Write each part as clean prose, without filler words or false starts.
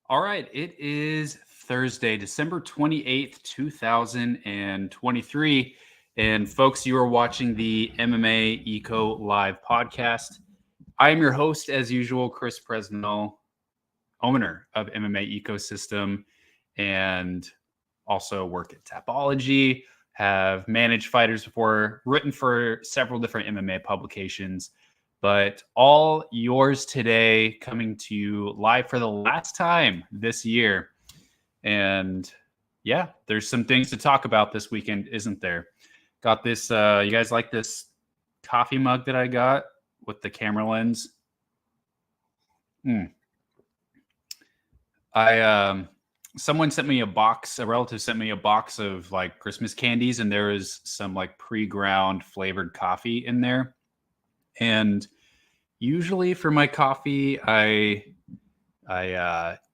All right, it is Thursday, December 28th, 2023. And folks, you are watching the MMA Eco Live podcast. I am your host, as usual, Chris Presnell, owner of MMA Ecosystem, and also work at Tapology, have managed fighters before, written for several different MMA publications. But all yours today, coming to you live for the last time this year. And yeah, there's some things to talk about this weekend, isn't there? Got this, you guys like this coffee mug that I got with the camera lens? Someone sent me a box, a relative sent me a box of like Christmas candies, and there was some like pre-ground flavored coffee in there. And usually for my coffee, I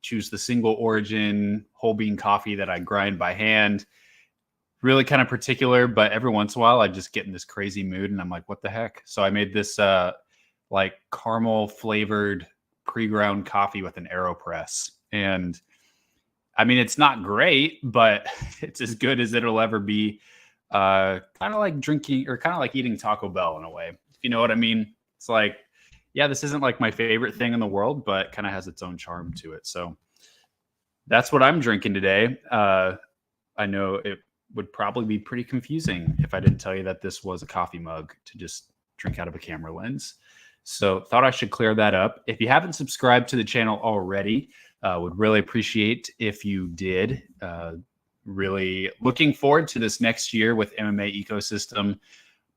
choose the single origin whole bean coffee that I grind by hand. Really kind of particular, but every once in a while I just get in this crazy mood and I'm like, what the heck? So I made this like caramel flavored pre-ground coffee with an AeroPress. And I mean, it's not great, but it's as good as it'll ever be. Kind of like drinking or kind of like eating Taco Bell in a way. If you know what I mean? It's like, yeah, this isn't like my favorite thing in the world, but kind of has its own charm to it. So that's what I'm drinking today. I know it would probably be pretty confusing if I didn't tell you that this was a coffee mug to just drink out of a camera lens. So thought I should clear that up. If you haven't subscribed to the channel already, would really appreciate if you did. Really looking forward to this next year with MMA Ecosystem,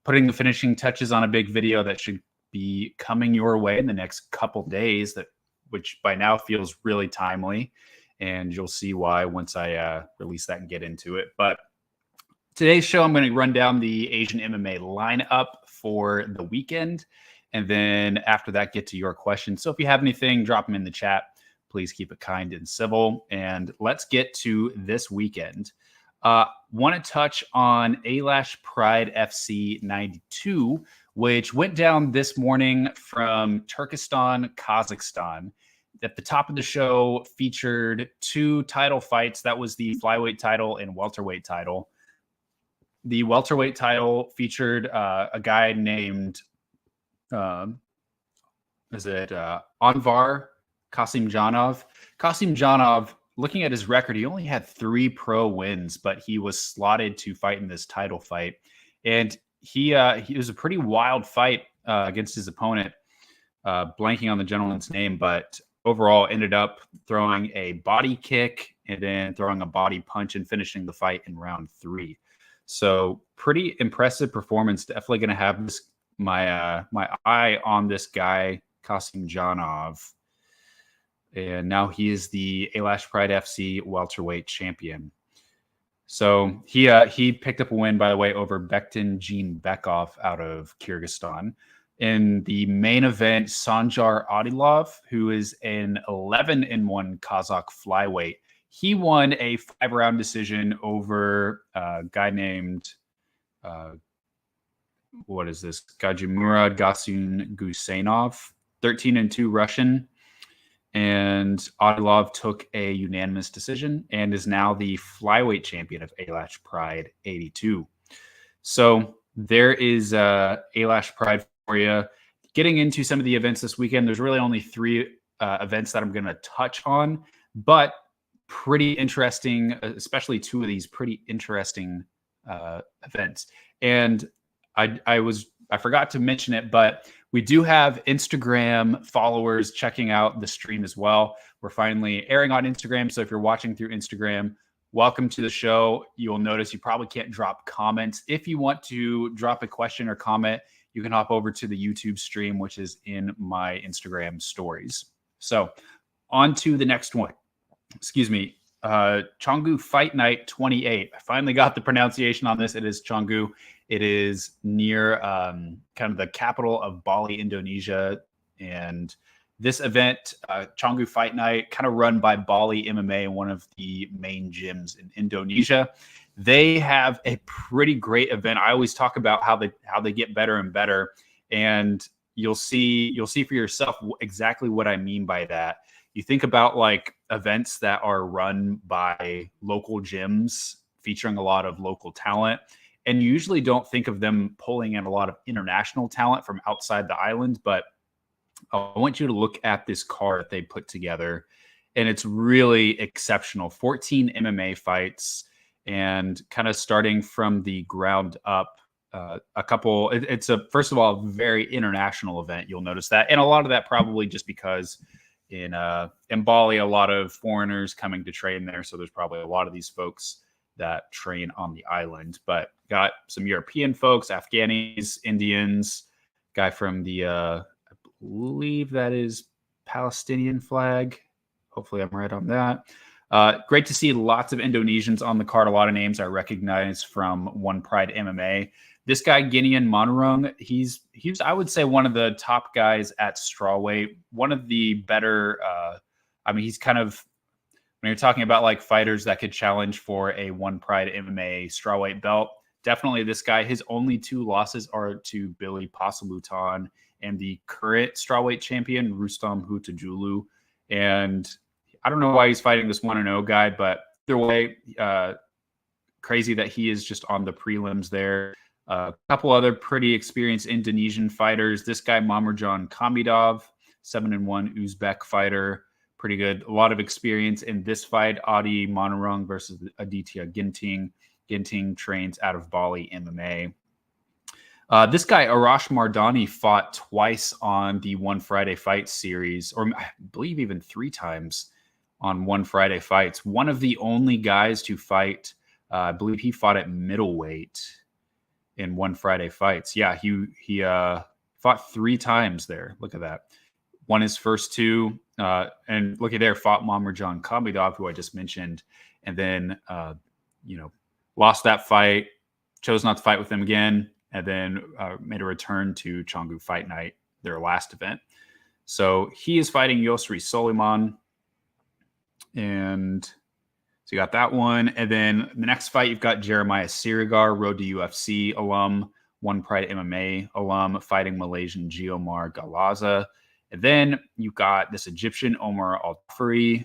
putting the finishing touches on a big video that should be coming your way in the next couple days, which by now feels really timely, and you'll see why once I release that and get into it. But today's show, I'm going to run down the Asian MMA lineup for the weekend, and then after that, get to your questions. So if you have anything, drop them in the chat. Please keep it kind and civil, and let's get to this weekend. Want to touch on Alash Pride FC 92, which went down this morning from Turkestan, Kazakhstan. At the top of the show, featured two title fights. That was the flyweight title and welterweight title. The welterweight title featured a guy named, Anvar Kasimjanov. Kasimjanov, looking at his record, he only had 3 pro wins, but he was slotted to fight in this title fight. And he was a pretty wild fight against his opponent, blanking on the gentleman's name, but overall ended up throwing a body kick and then throwing a body punch and finishing the fight in round 3. So pretty impressive performance. Definitely going to have this, my eye on this guy, Kasimjanov. And now he is the Alash Pride FC welterweight champion. So he picked up a win, by the way, over Bektin Jeanbekov out of Kyrgyzstan. In the main event, Sanjar Adilov, who is an 11-1 Kazakh flyweight, he won a 5-round decision over a guy named, Gajimurad Gasun Gusenov, 13-2 Russian. And Adilov took a unanimous decision and is now the flyweight champion of Alash Pride 82. So there is Alash Pride for you. Getting into some of the events this weekend, there's really only 3 events that I'm going to touch on, but pretty interesting, especially 2 of these pretty interesting events. And I forgot to mention it, but we do have Instagram followers checking out the stream as well. We're finally airing on Instagram. So if you're watching through Instagram, welcome to the show. You'll notice you probably can't drop comments. If you want to drop a question or comment, you can hop over to the YouTube stream, which is in my Instagram stories. So on to the next one. Excuse me. Canggu Fight Night 28. I finally got the pronunciation on this. It is Canggu. It is near kind of the capital of Bali, Indonesia. And this event, Canggu Fight Night, kind of run by Bali MMA, one of the main gyms in Indonesia. They have a pretty great event. I always talk about how they get better and better. And you'll see for yourself exactly what I mean by that. You think about like events that are run by local gyms featuring a lot of local talent, and you usually don't think of them pulling in a lot of international talent from outside the island. But I want you to look at this card that they put together, and it's really exceptional. 14 MMA fights, and kind of starting from the ground up. It's a, first of all, a very international event. You'll notice that, and a lot of that probably just because in Bali, a lot of foreigners coming to train there, so there's probably a lot of these folks that train on the island. But got some European folks, Afghanis, Indians, guy from the I believe that is Palestinian flag. Hopefully I'm right on that. Great to see lots of Indonesians on the card. A lot of names I recognize from One Pride MMA. This guy, Ginian Monrung, he's I would say one of the top guys at strawweight. One of the better. I mean, he's kind of, when you're talking about like fighters that could challenge for a One Pride MMA strawweight belt, definitely this guy. His only 2 losses are to Billy Pasalutan and the current strawweight champion, Rustam Hutajulu. And I don't know why he's fighting this 1-0 guy, but either way, crazy that he is just on the prelims there. A couple other pretty experienced Indonesian fighters. This guy, Mamerjan Kamidov, 7-1 Uzbek fighter. Pretty good. A lot of experience in this fight. Adi Monrung versus Aditya Ginting. Ginting trains out of Bali MMA. This guy, Arash Mardani, fought twice on the One Friday Fight series, or I believe even 3 times on One Friday Fights. One of the only guys to fight, I believe he fought at middleweight in One Friday Fights. Yeah, he fought 3 times there. Look at that. Won his first 2, and look at there, fought Mamerjan Kamidov, who I just mentioned, and then lost that fight, chose not to fight with him again, and then made a return to Canggu Fight Night, their last event. So he is fighting Yosri Soliman. And so you got that one. And then the next fight, you've got Jeremiah Sirigar, Road to UFC alum, One Pride MMA alum, fighting Malaysian Geomar Galaza. And then you got this Egyptian Omar Al-Tafari,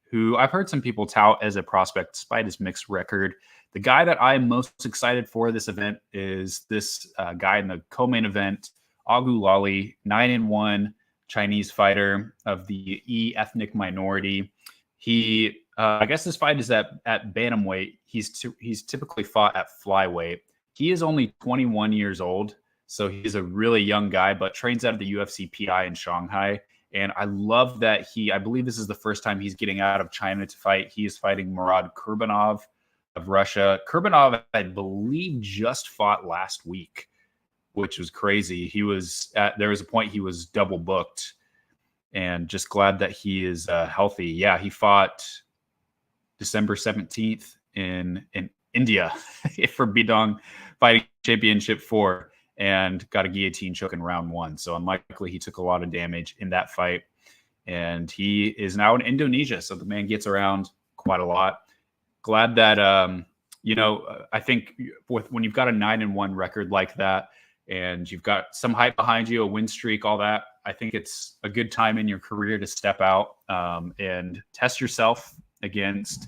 who I've heard some people tout as a prospect despite his mixed record. The guy that I'm most excited for this event is this guy in the co-main event, Agu Lali, 9-1 Chinese fighter of the E ethnic minority. He, I guess this fight is at bantamweight. He's typically fought at flyweight. He is only 21 years old, so he's a really young guy, but trains out of the UFC PI in Shanghai. And I love that I believe this is the first time he's getting out of China to fight. He is fighting Murad Kurbanov of Russia. Kurbanov, I believe, just fought last week, which was crazy. There was a point he was double booked, and just glad that he is healthy. Yeah, he fought December 17th in India for Bidang Fighting Championship 4 and got a guillotine choke in round 1. So unlikely he took a lot of damage in that fight. And he is now in Indonesia. So the man gets around quite a lot. Glad that, I think when you've got a 9-1 record like that, and you've got some hype behind you, a win streak, all that, I think it's a good time in your career to step out and test yourself against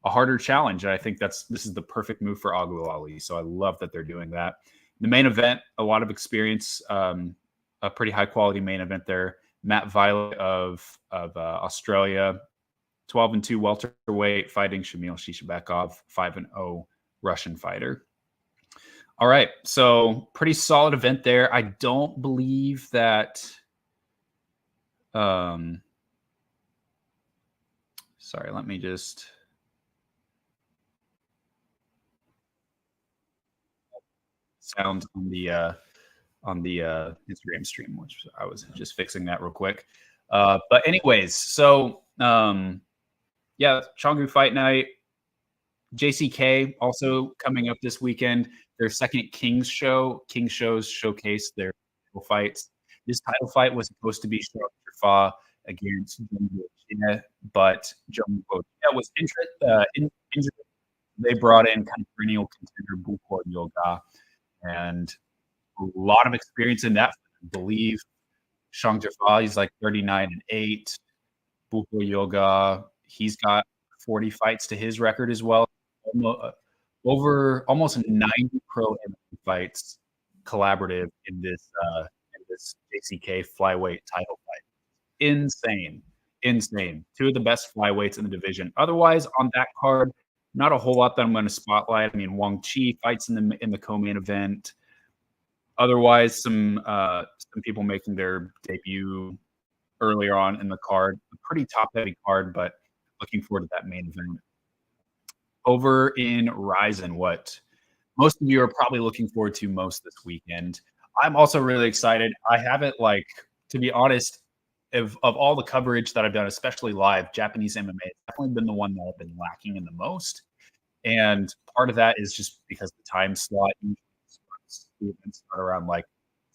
a harder challenge. And I think this is the perfect move for Agu Ali. So I love that they're doing that. The main event, a lot of experience, a pretty high quality main event there. Matt Violet of Australia, 12-2 welterweight, fighting Shamil Shishabekov, 5-0 Russian fighter. All right, so pretty solid event there. I don't believe that. Sorry, let me just. Sound on the Instagram stream, which I was just fixing that real quick. But anyways, so yeah, Canggu Fight Night. JCK also coming up this weekend. Their second Kings show. Kings shows showcase their fights. This title fight was supposed to be Shafa against Jumbo, but Jumbo was injured. They brought in kind of perennial contender Bukor Yoga, and a lot of experience in that believe Shang Jaffa, he's like 39-8. Buko Yoga, he's got 40 fights to his record as well. Over almost 90 pro MMA fights collaborative in this JCK flyweight title fight. Insane. Two of the best flyweights in the division. Otherwise, on that card, not a whole lot that I'm going to spotlight. I mean, Wang Chi fights in the co-main event. Otherwise, some people making their debut earlier on in the card. A pretty top-heavy card, but looking forward to that main event. Over in RIZIN, what most of you are probably looking forward to most this weekend. I'm also really excited. I haven't, to be honest, of all the coverage that I've done, especially live, Japanese MMA has definitely been the one that I've been lacking in the most. And part of that is just because the time slot usually start around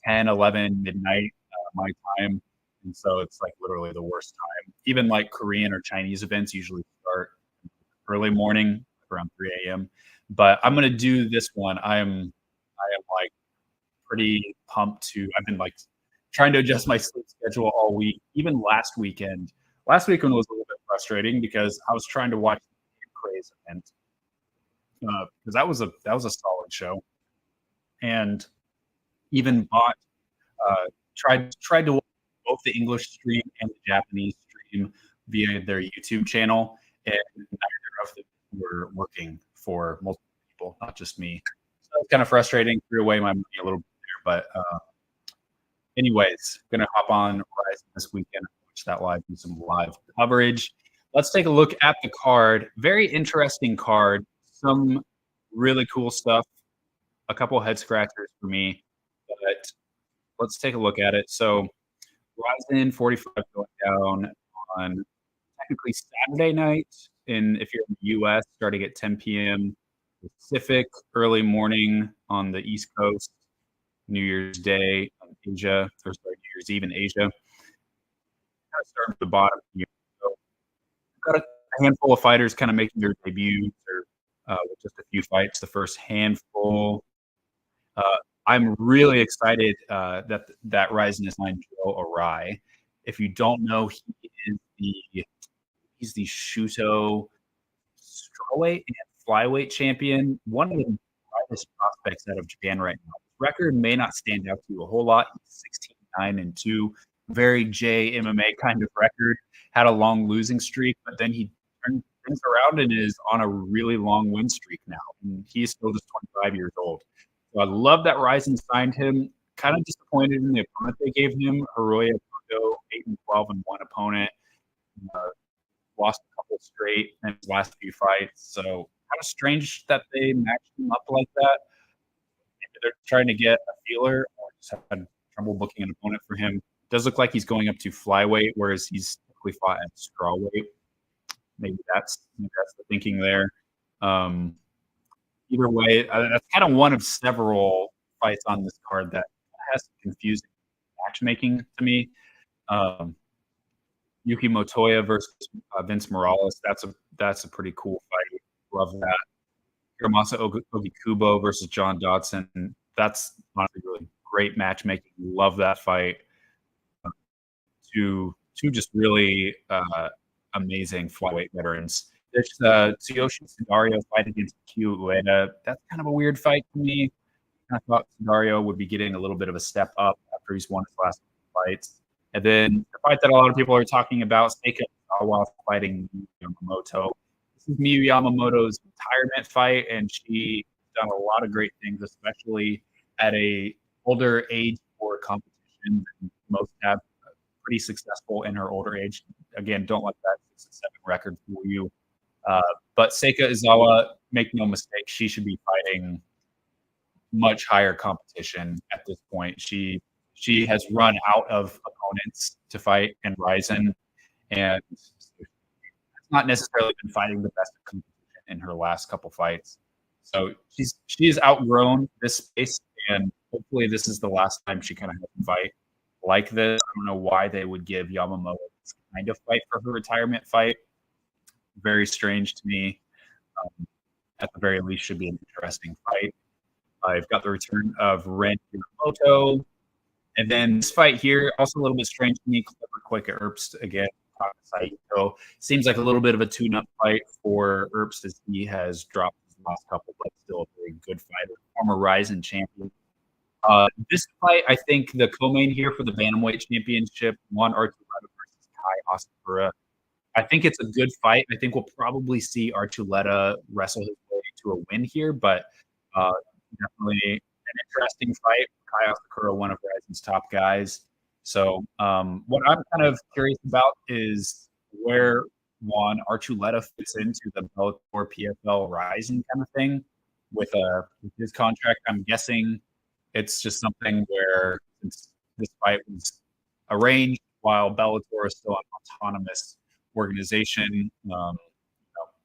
10, 11, midnight my time. And so it's literally the worst time. Even Korean or Chinese events usually start early morning, around 3 a.m. But I'm going to do this one. I am pretty pumped I've been trying to adjust my sleep schedule all week. Even last weekend was a little bit frustrating because I was trying to watch the Craze event because that was a solid show, and even tried to watch both the English stream and the Japanese stream via their YouTube channel, and neither of them were working for multiple people, not just me. So it's kind of frustrating. Threw away my money a little bit there, but anyways, gonna hop on RIZIN this weekend, watch that live, do some live coverage. Let's take a look at the card. Very interesting card. Some really cool stuff. A couple head scratchers for me, but let's take a look at it. So RIZIN 45 going down on technically Saturday night, if you're in the US, starting at 10 p.m. Pacific, early morning on the East Coast, New Year's Day in Asia, or sorry, New Year's Eve in Asia. Kind of start at the bottom here. So got a handful of fighters kind of making their debuts with just a few fights. The first handful. I'm really excited that RIZIN is signed Joe Arai. If you don't know, he's the Shuto strawweight and flyweight champion. One of the brightest prospects out of Japan right now. His record may not stand out to you a whole lot. He's 16-9-2, very JMMA kind of record. Had a long losing streak, but then he turned things around and is on a really long win streak now. And he's still just 25 years old. So I love that RIZIN signed him. Kind of disappointed in the opponent they gave him. Hiroya Kondo, 8-12-1 opponent. Lost a couple straight in his last few fights. So kind of strange that they matched him up like that. Maybe they're trying to get a feeler or just had trouble booking an opponent for him. Does look like he's going up to flyweight, whereas he's typically fought at strawweight. Maybe that's the thinking there. Either way, that's kind of one of several fights on this card that has some confusing matchmaking to me. Yuki Motoya versus Vince Morales. That's a pretty cool fight. Love that. Hiramasa Ogikubo versus John Dodson. That's honestly really great matchmaking. Love that fight. Two just really amazing flyweight veterans. There's Tsuyoshi Sudario fight against Kyu Ueda. That's kind of a weird fight to me. I thought Sudario would be getting a little bit of a step up after he's won his last fights. And then the fight that a lot of people are talking about, Seika Ozawa fighting Miyu Yamamoto. This is Miyu Yamamoto's retirement fight, and she's done a lot of great things, especially at a older age for competition. Most have pretty successful in her older age. Again, don't let that 6-7 record fool you. But Seika Ozawa, make no mistake, she should be fighting much higher competition at this point. She has run out of opponents to fight in RIZIN, and has not necessarily been fighting the best competition in her last couple fights. So she has outgrown this space, and hopefully this is the last time she kind of has to fight like this. I don't know why they would give Yamamoto this kind of fight for her retirement fight. Very strange to me. At the very least, should be an interesting fight. I've got the return of Ren Yamamoto. And then this fight here, also a little bit strange to me. Clever Quick Herbst again. So seems like a little bit of a tune-up fight for Herbst as he has dropped his last couple, but still a very good fighter, former RIZIN champion. This fight, I think the co-main here for the bantamweight championship, Juan Archuleta versus Kai Osakura. I think it's a good fight. I think we'll probably see Archuleta wrestle his way to a win here, but definitely an interesting fight. Kai Osakura, one of RIZIN's top guys. So what I'm kind of curious about is where Juan Archuleta fits into the Bellator PFL RIZIN kind of thing with his contract. I'm guessing it's just something where since this fight was arranged while Bellator is still an autonomous organization,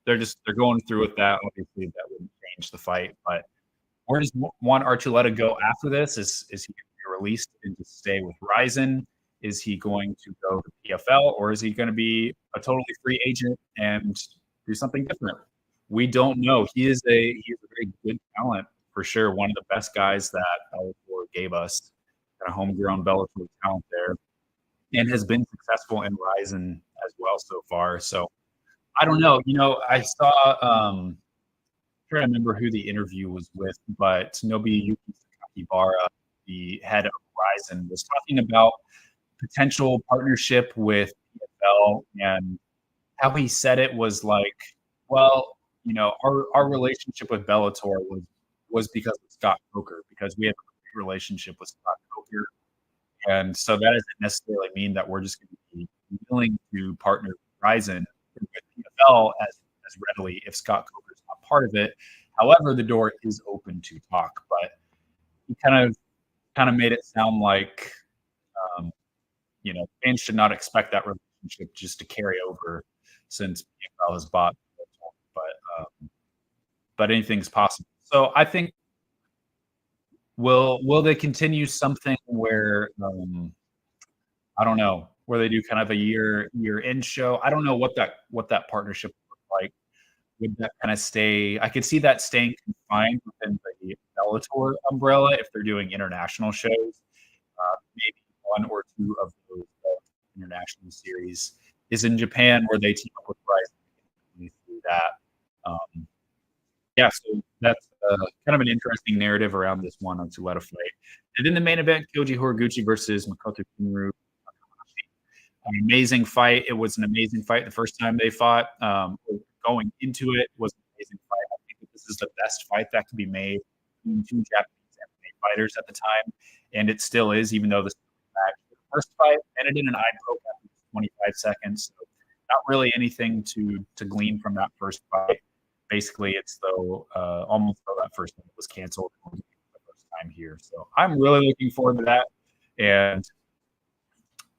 they're going through with that. Obviously, that wouldn't change the fight. But where does Juan Archuleta go after this? Is he going to be released and just stay with RIZIN? Is he going to go to PFL, or is he going to be a totally free agent and do something different? We don't know. He is a very good talent for sure. One of the best guys that Bellator gave us, kind of homegrown Bellator talent there, and has been successful in RIZIN as well so far. So I don't know. I saw. I'm trying to remember who the interview was with, but Nobuyuki Sakakibara, the head of RIZIN, was talking about potential partnership with PFL, and how he said it was like, well, our relationship with Bellator was because of Scott Coker, because we have a great relationship with Scott Coker. And so that doesn't necessarily mean that we're just going to be willing to partner with RIZIN with PFL as readily if Scott Coker is not part of it. However, the door is open to talk, but he kind of made it sound like fans should not expect that relationship just to carry over since PFL has bought Bellator, but anything's possible. So I think will they continue something where I don't know, where they do kind of a year end show? I don't know what that partnership would look like. Would that kind of stay? I could see that staying confined within the Bellator umbrella if they're doing international shows. Maybe one or two of those international series is in Japan, where they team up with RIZIN and do that. Yeah, so that's kind of an interesting narrative around this one on Archuleta fight. And then the main event, Kyoji Horiguchi versus Makoto Kinru. An amazing fight. It was an amazing fight the first time they fought. Going into it was an amazing fight. I think that this is the best fight that could be made between two Japanese MMA fighters at the time, and it still is, even though the first fight ended in an eye poke after 25 seconds. So not really anything to glean from that first fight. Basically, it's almost though that first one was canceled the first time here. So I'm really looking forward to that. And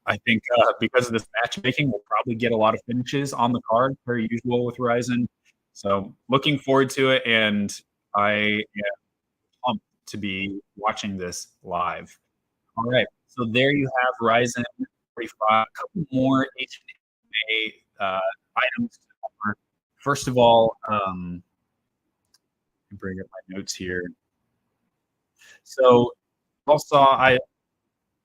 I think because of this matchmaking, we'll probably get a lot of finishes on the card, per usual with RIZIN. So looking forward to it, and I am pumped to be watching this live. All right, so there you have RIZIN 45. A couple more Asian MMA items to cover. First of all, bring up my notes here. So also I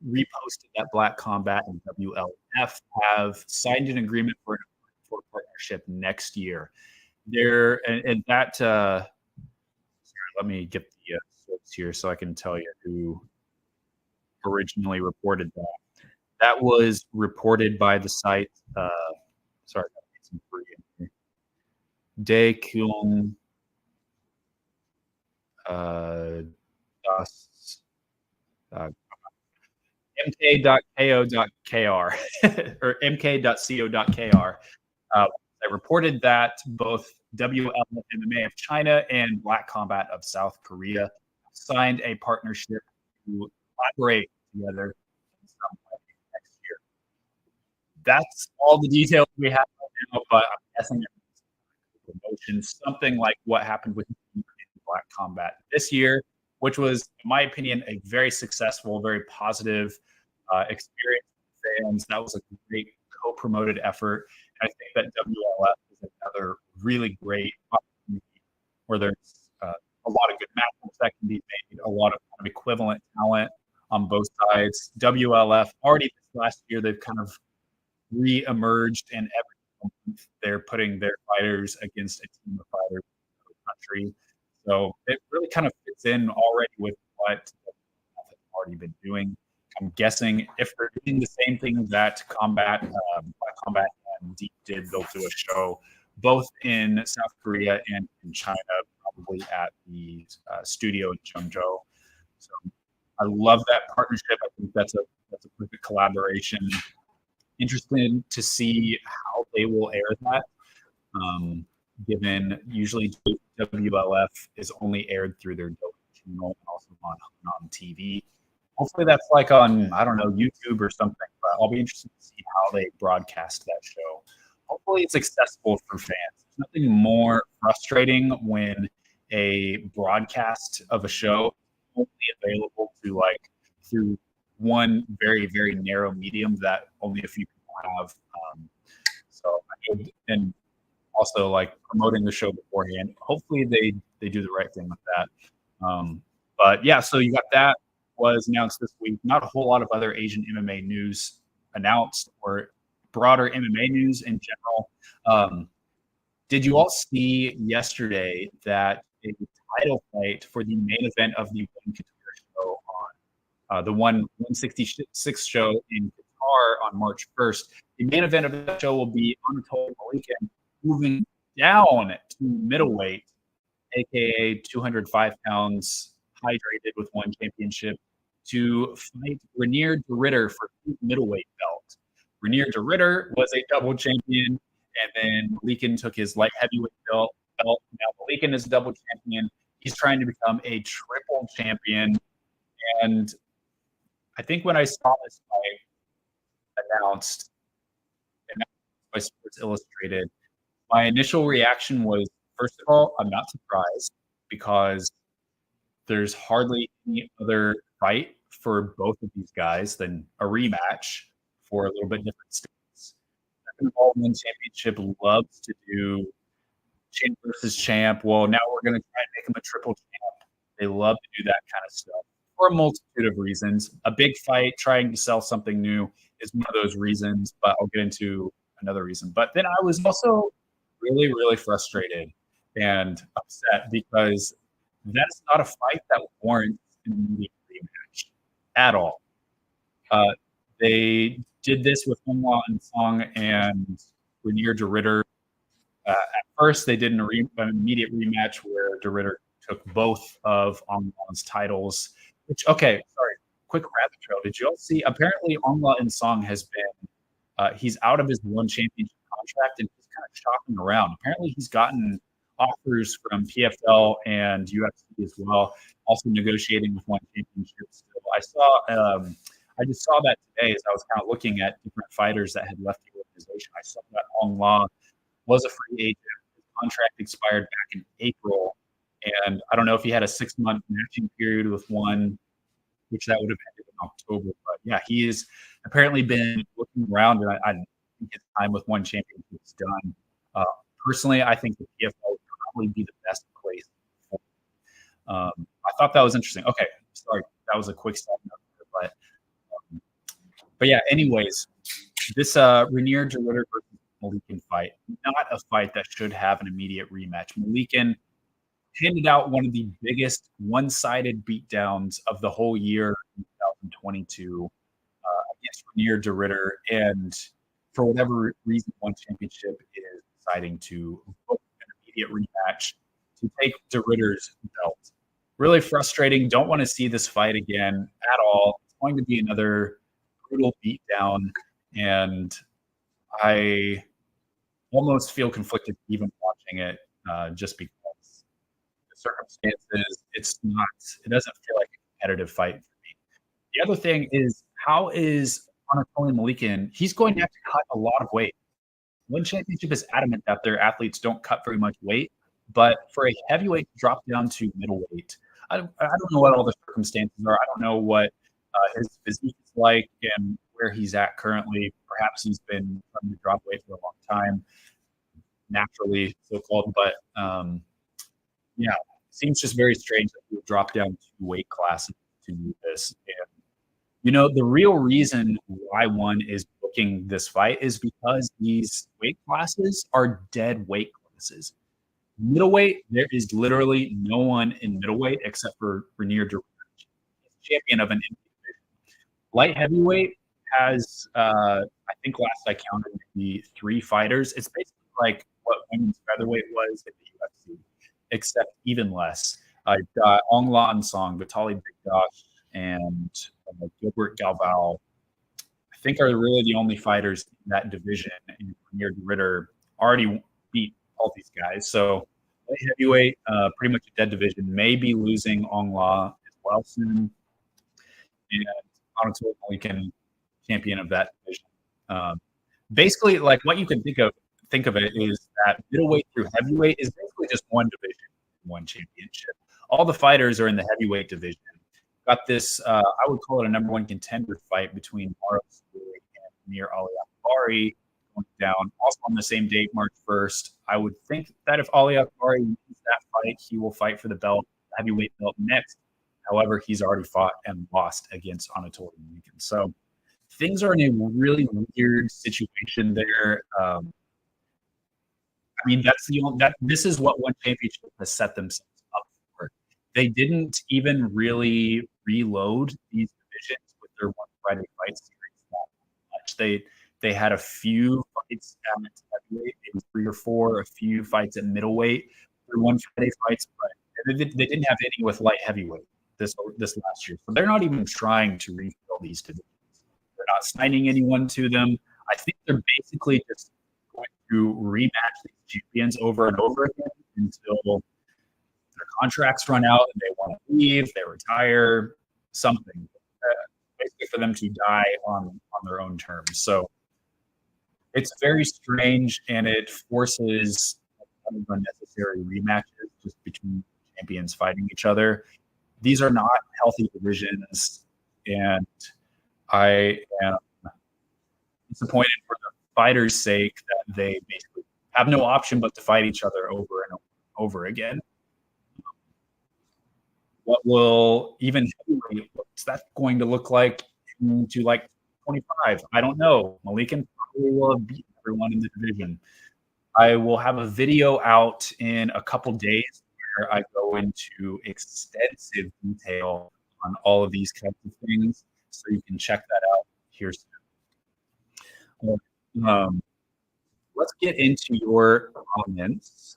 reposted that Black Combat and WLF have signed an agreement for partnership next year. Let me get the source here so I can tell you who originally reported that. That was reported by the site. Sorry, some free in here. Daekyung mk.ko.kr or mk.co.kr. They reported that both WLF MMA of China and Black Combat of South Korea signed a partnership to collaborate together next year. That's all the details we have right now, but I'm guessing promotion, something like what happened with Black Combat this year, which was, in my opinion, a very successful, very positive experience for fans. That was a great co-promoted effort. I think that WLF is another really great opportunity where there's a lot of good matches that can be made, a lot of kind of equivalent talent on both fights. WLF already this last year they've kind of re-emerged, and every month they're putting their fighters against a team of fighters in the country. So it really kind of fits in already with what WLF has already been doing. I'm guessing if they're doing the same thing that Combat and Deep did, they'll do a show both in South Korea and in China, probably at the studio in Changzhou. So I love that partnership. I think that's a perfect collaboration. Interested to see how they will air that, given usually WLF is only aired through their channel and also on TV. Hopefully that's like on, I don't know, YouTube or something, but I'll be interested to see how they broadcast that show. Hopefully it's accessible for fans. There's nothing more frustrating when a broadcast of a show is only available to through one very, very narrow medium that only a few people have. And also promoting the show beforehand. Hopefully they do the right thing with that. But yeah, so you got that was announced this week. Not a whole lot of other Asian MMA news announced or broader MMA news in general. Did you all see yesterday that a title fight for the main event of the One Couture show on the 166 show in Qatar on March 1st? The main event of the show will be Anatoly Malikin moving down to middleweight, aka 205 pounds, hydrated with one championship, to fight Renier de Ridder for the middleweight belt. Renier de Ridder was a double champion, and then Malikin took his light heavyweight belt. Now Malikin is a double champion. He's trying to become a triple champion. And I think when I saw this fight announced by Sports Illustrated, my initial reaction was, first of all, I'm not surprised because there's hardly any other fight for both of these guys than a rematch for a little bit different stakes. Second of all, One Championship loves to do champ versus champ. Well, now we're going to try and make him a triple champ. They love to do that kind of stuff for a multitude of reasons. A big fight, trying to sell something new is one of those reasons, but I'll get into another reason. But then I was also really, really frustrated and upset because that's not a fight that warrants an immediate rematch at all. They did this with Hongla and Song and Renier de Ridder. At first, they did an immediate rematch where de Ridder took both of Hongla's titles. Which, okay, sorry, quick rabbit trail. Did you all see? Apparently, Hongla and Song has been he's out of his one championship contract and he's kind of shopping around. Apparently, he's gotten offers from PFL and UFC as well, also negotiating with one championship. So I just saw that today as I was kind of looking at different fighters that had left the organization. I saw that Hongla was a free agent. His contract expired back in April, and I don't know if he had a 6-month matching period with one, which that would have ended in October. But yeah, he has apparently been looking around, and I think his time with one championship is done. Personally, I think the PFL would probably be the best place for him. I thought that was interesting. Okay, sorry, that was a quick side note, but yeah. Anyways, this Renier de Ridder versus Malikin fight, not a fight that should have an immediate rematch. Malikin handed out one of the biggest one-sided beatdowns of the whole year in 2022 against Renier de Ridder, and for whatever reason, One Championship is deciding to book an immediate rematch to take de Ridder's belt. Really frustrating. Don't want to see this fight again at all. It's going to be another brutal beatdown, and I almost feel conflicted even watching it just because the circumstances, it doesn't feel like a competitive fight for me. The other thing is, how is Anatoly Malikin? He's going to have to cut a lot of weight. One Championship is adamant that their athletes don't cut very much weight, but for a heavyweight to drop down to middleweight, I don't know what all the circumstances are. I don't know what his physique is like and where he's at currently. Perhaps he's been trying to drop weight for a long time, naturally so-called. But yeah, it seems just very strange that he would drop down 2 weight classes to do this. And The real reason why one is booking this fight is because these weight classes are dead weight classes. Middleweight, there is literally no one in middleweight except for Rainier Durant, champion of an indie division. Light heavyweight has, I think last I counted, maybe 3 fighters. It's basically like what women's featherweight was in the UFC, except even less. I've got Ong La Song, Vitaly Bigdash, and Gilbert Galval. I think are really the only fighters in that division. And Rainier Ritter already beat all these guys. So light heavyweight, pretty much a dead division. Maybe losing Ong La as well soon. And Anatole Malikan, champion of that division. Basically, like what you can think of it is that middleweight through heavyweight is basically just one division, one championship. All the fighters are in the heavyweight division. Got this, I would call it a number one contender fight between Mauro and Mir Ali Akbari going down. Also on the same date, March 1st. I would think that if Ali Akbari wins that fight, he will fight for the belt, heavyweight belt next. However, he's already fought and lost against Anatole Malikan. So things are in a really weird situation there. I mean, this is what one championship has set themselves up for. They didn't even really reload these divisions with their one Friday fight series that much. They had a few fights at heavyweight, maybe 3 or 4, a few fights at middleweight through one Friday fights, but they didn't have any with light heavyweight this last year. So they're not even trying to refill these divisions. They're not signing anyone to them. I think they're basically just going to rematch these champions over and over again until their contracts run out and they want to leave, they retire, something. Basically for them to die on their own terms. So it's very strange, and it forces unnecessary rematches just between champions fighting each other. These are not healthy divisions, and I am disappointed for the fighters' sake that they basically have no option but to fight each other over and over again. What will even heavyweight, what's that going to look like to like 25? I don't know. Malikan probably will have beaten everyone in the division. I will have a video out in a couple days where I go into extensive detail on all of these kinds of things, so you can check that out here soon. Let's get into your comments.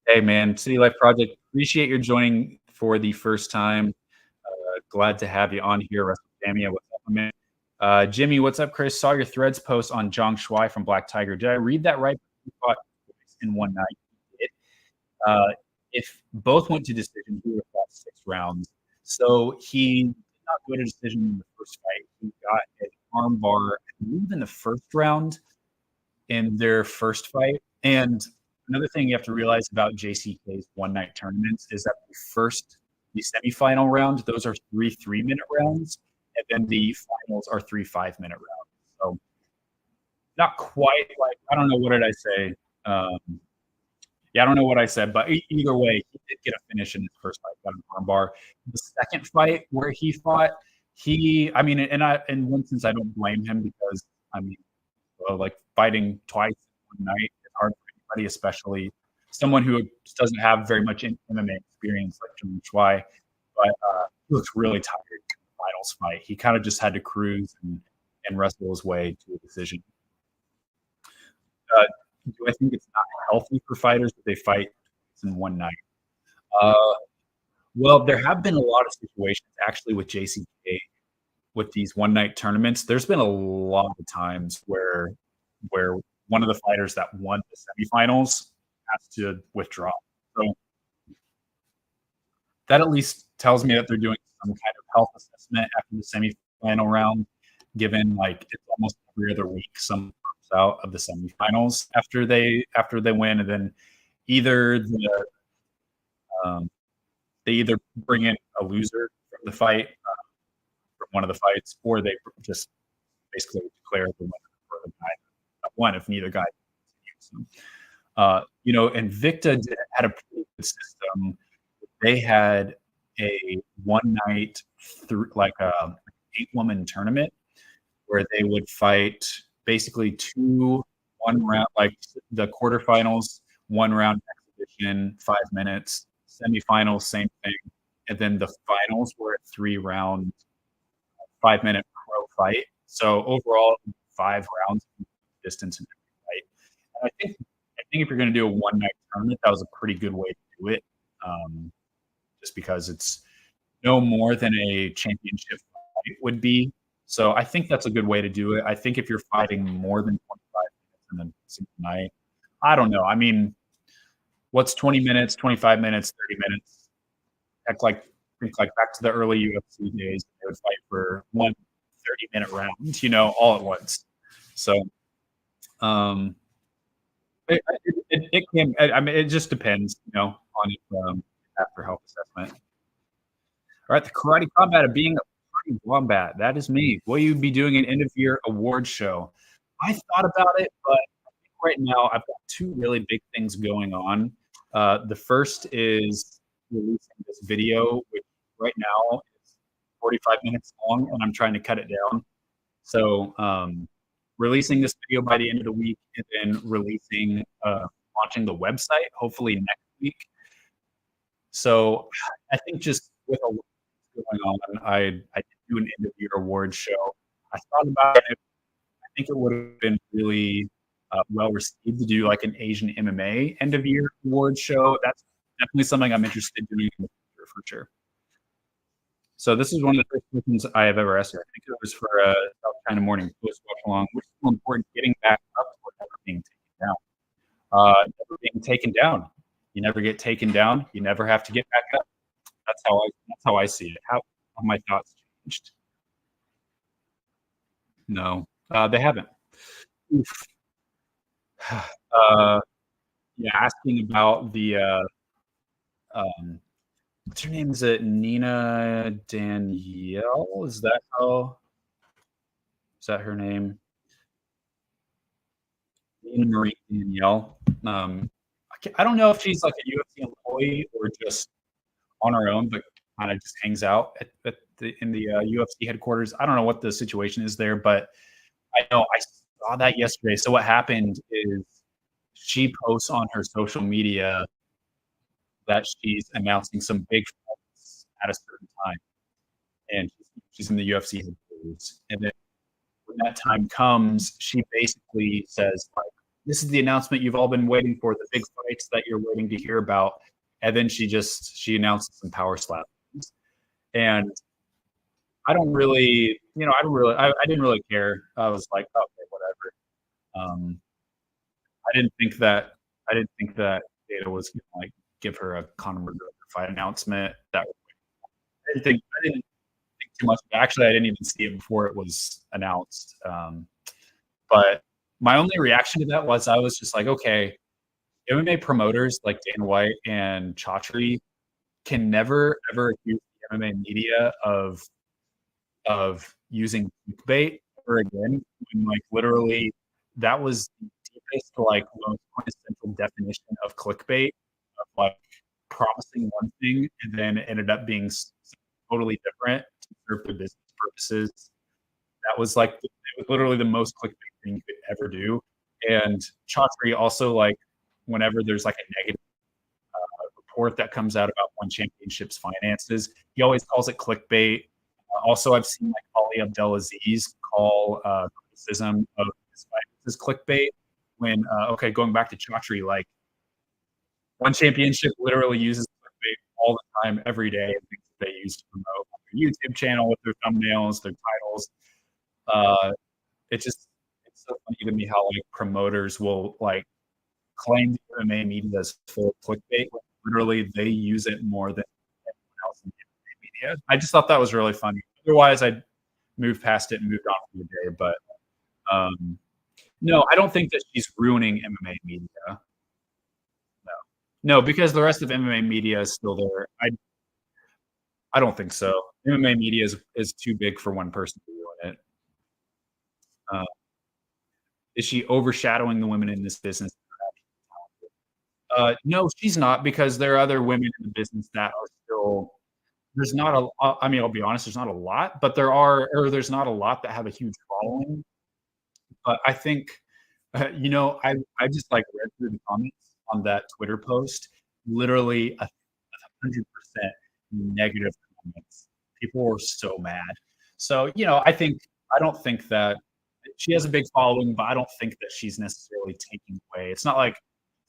Hey, man, City Life Project, appreciate your joining for the first time. Glad to have you on here. Damia, what's up, man? Jimmy, what's up, Chris? Saw your threads post on Zhang Shuai from Black Tiger. Did I read that right? He fought in one night. He did. If both went to decision, he would have fought 6 rounds. So he did not go to decision in the first fight. He got an arm bar, I believe, in the first round in their first fight. And another thing you have to realize about JCK's one-night tournaments is that the semifinal round, those are 3 3-minute rounds, and then the finals are 3 5-minute rounds. So not quite like, I don't know, what did I say? I don't know what I said, but either way, he did get a finish in his first fight, got an armbar. The second fight where he fought, in one sense, I don't blame him because, like fighting twice in one night is hard for anybody, especially someone who just doesn't have very much MMA experience like Zhang Shuai. But he looks really tired in the finals fight. He kind of just had to cruise and wrestle his way to a decision. Do I think it's not healthy for fighters that they fight in one night? Well, there have been a lot of situations actually with JCK with these one-night tournaments. There's been a lot of times where one of the fighters that won the semifinals has to withdraw. So that at least tells me that they're doing some kind of health assessment after the semifinal round, given like it's almost every other week someone comes out of the semifinals after they win, and then either they either bring in a loser from the fight, from one of the fights, or they just basically declare the winner for the guy that won if neither guy continues. Invicta had a pretty good system. They had a one night through like a 8-woman tournament where they would fight basically 2 1 round, like the quarterfinals, 1 round exhibition, 5 minutes, semifinals, same thing, and then the finals were a 3-round, 5-minute pro fight. So overall, 5 rounds distance in every fight. And I think if you're going to do a one night tournament, that was a pretty good way to do it, just because it's no more than a championship fight would be. So I think that's a good way to do it. I think if you're fighting more than 25 minutes in a single night, I don't know. I mean, what's 20 minutes, 25 minutes, 30 minutes? Heck, think like back to the early UFC days, they would fight for one 30-minute round, all at once. So it can. I mean, it just depends, on after health assessment. All right, the Karate Combat of being a party wombat. That is me. Will you be doing an end of year award show? I thought about it, but I think right now I've got 2 really big things going on. The first is releasing this video, which right now is 45 minutes long, and I'm trying to cut it down. So releasing this video by the end of the week, and then launching the website hopefully next week. So I think just with a lot going on, I do an end of year award show. I thought about it. I think it would have been really well received to do like an Asian MMA end of year award show. That's definitely something I'm interested in doing in the future for sure. So this is one of the first questions I have ever asked her. I think it was for South China Morning Post watch along. Which is more important, getting back up or never being taken down? Never being taken down. You never get taken down. You never have to get back up. That's how I see it. How have my thoughts changed? No, they haven't. Yeah, asking about the what's her name? Is it Nina Danielle? Is that her name? Nina Marie Danielle. I don't know if she's like a UFC employee or just on her own, but kind of just hangs out in the UFC headquarters. I don't know what the situation is there, but I know I saw that yesterday. So what happened is she posts on her social media that she's announcing some big fights at a certain time, and she's in the UFC headquarters. And then when that time comes, she basically says, like, "This is the announcement you've all been waiting for, the big fights that you're waiting to hear about." And then she announces some power slap things. And I didn't really care. I was like, okay, whatever. I didn't think that Data was gonna like give her a Conor McGregor fight announcement. I didn't think too much. Actually, I didn't even see it before it was announced. But my only reaction to that was I was just like, okay, MMA promoters like Dana White and Chaudhry can never ever accuse the MMA media of using clickbait ever again. When, like, literally that was the deepest, like, most quintessential definition of clickbait, of like promising one thing and then it ended up being totally different to serve their business purposes. That was like it was literally the most clickbait thing you could ever do. And Chaudhry also, like, whenever there's like a negative report that comes out about one championship's finances, he always calls it clickbait. Also, I've seen like Ali Abdelaziz call criticism of his finances clickbait. When going back to Chaudhry, like, one championship literally uses clickbait all the time, every day, and things that they use to promote on their YouTube channel with their thumbnails, their titles. It's so funny to me how like promoters will like claim the MMA media is full of clickbait when literally they use it more than anyone else in the MMA media. I just thought that was really funny. Otherwise, I'd moved past it and moved on for the day. But no, I don't think that she's ruining MMA media. No, because the rest of MMA media is still there. I don't think so. MMA media is too big for one person to ruin it. Is she overshadowing the women in this business? No, she's not, because there are other women in the business that are still there's not a I mean, I'll be honest, there's not a lot, but there are or there's not a lot that have a huge following, but I think, I just, like, read through the comments on that Twitter post, literally 100% negative comments. People were so mad. So, I don't think that she has a big following, but I don't think that she's necessarily taking away it's not like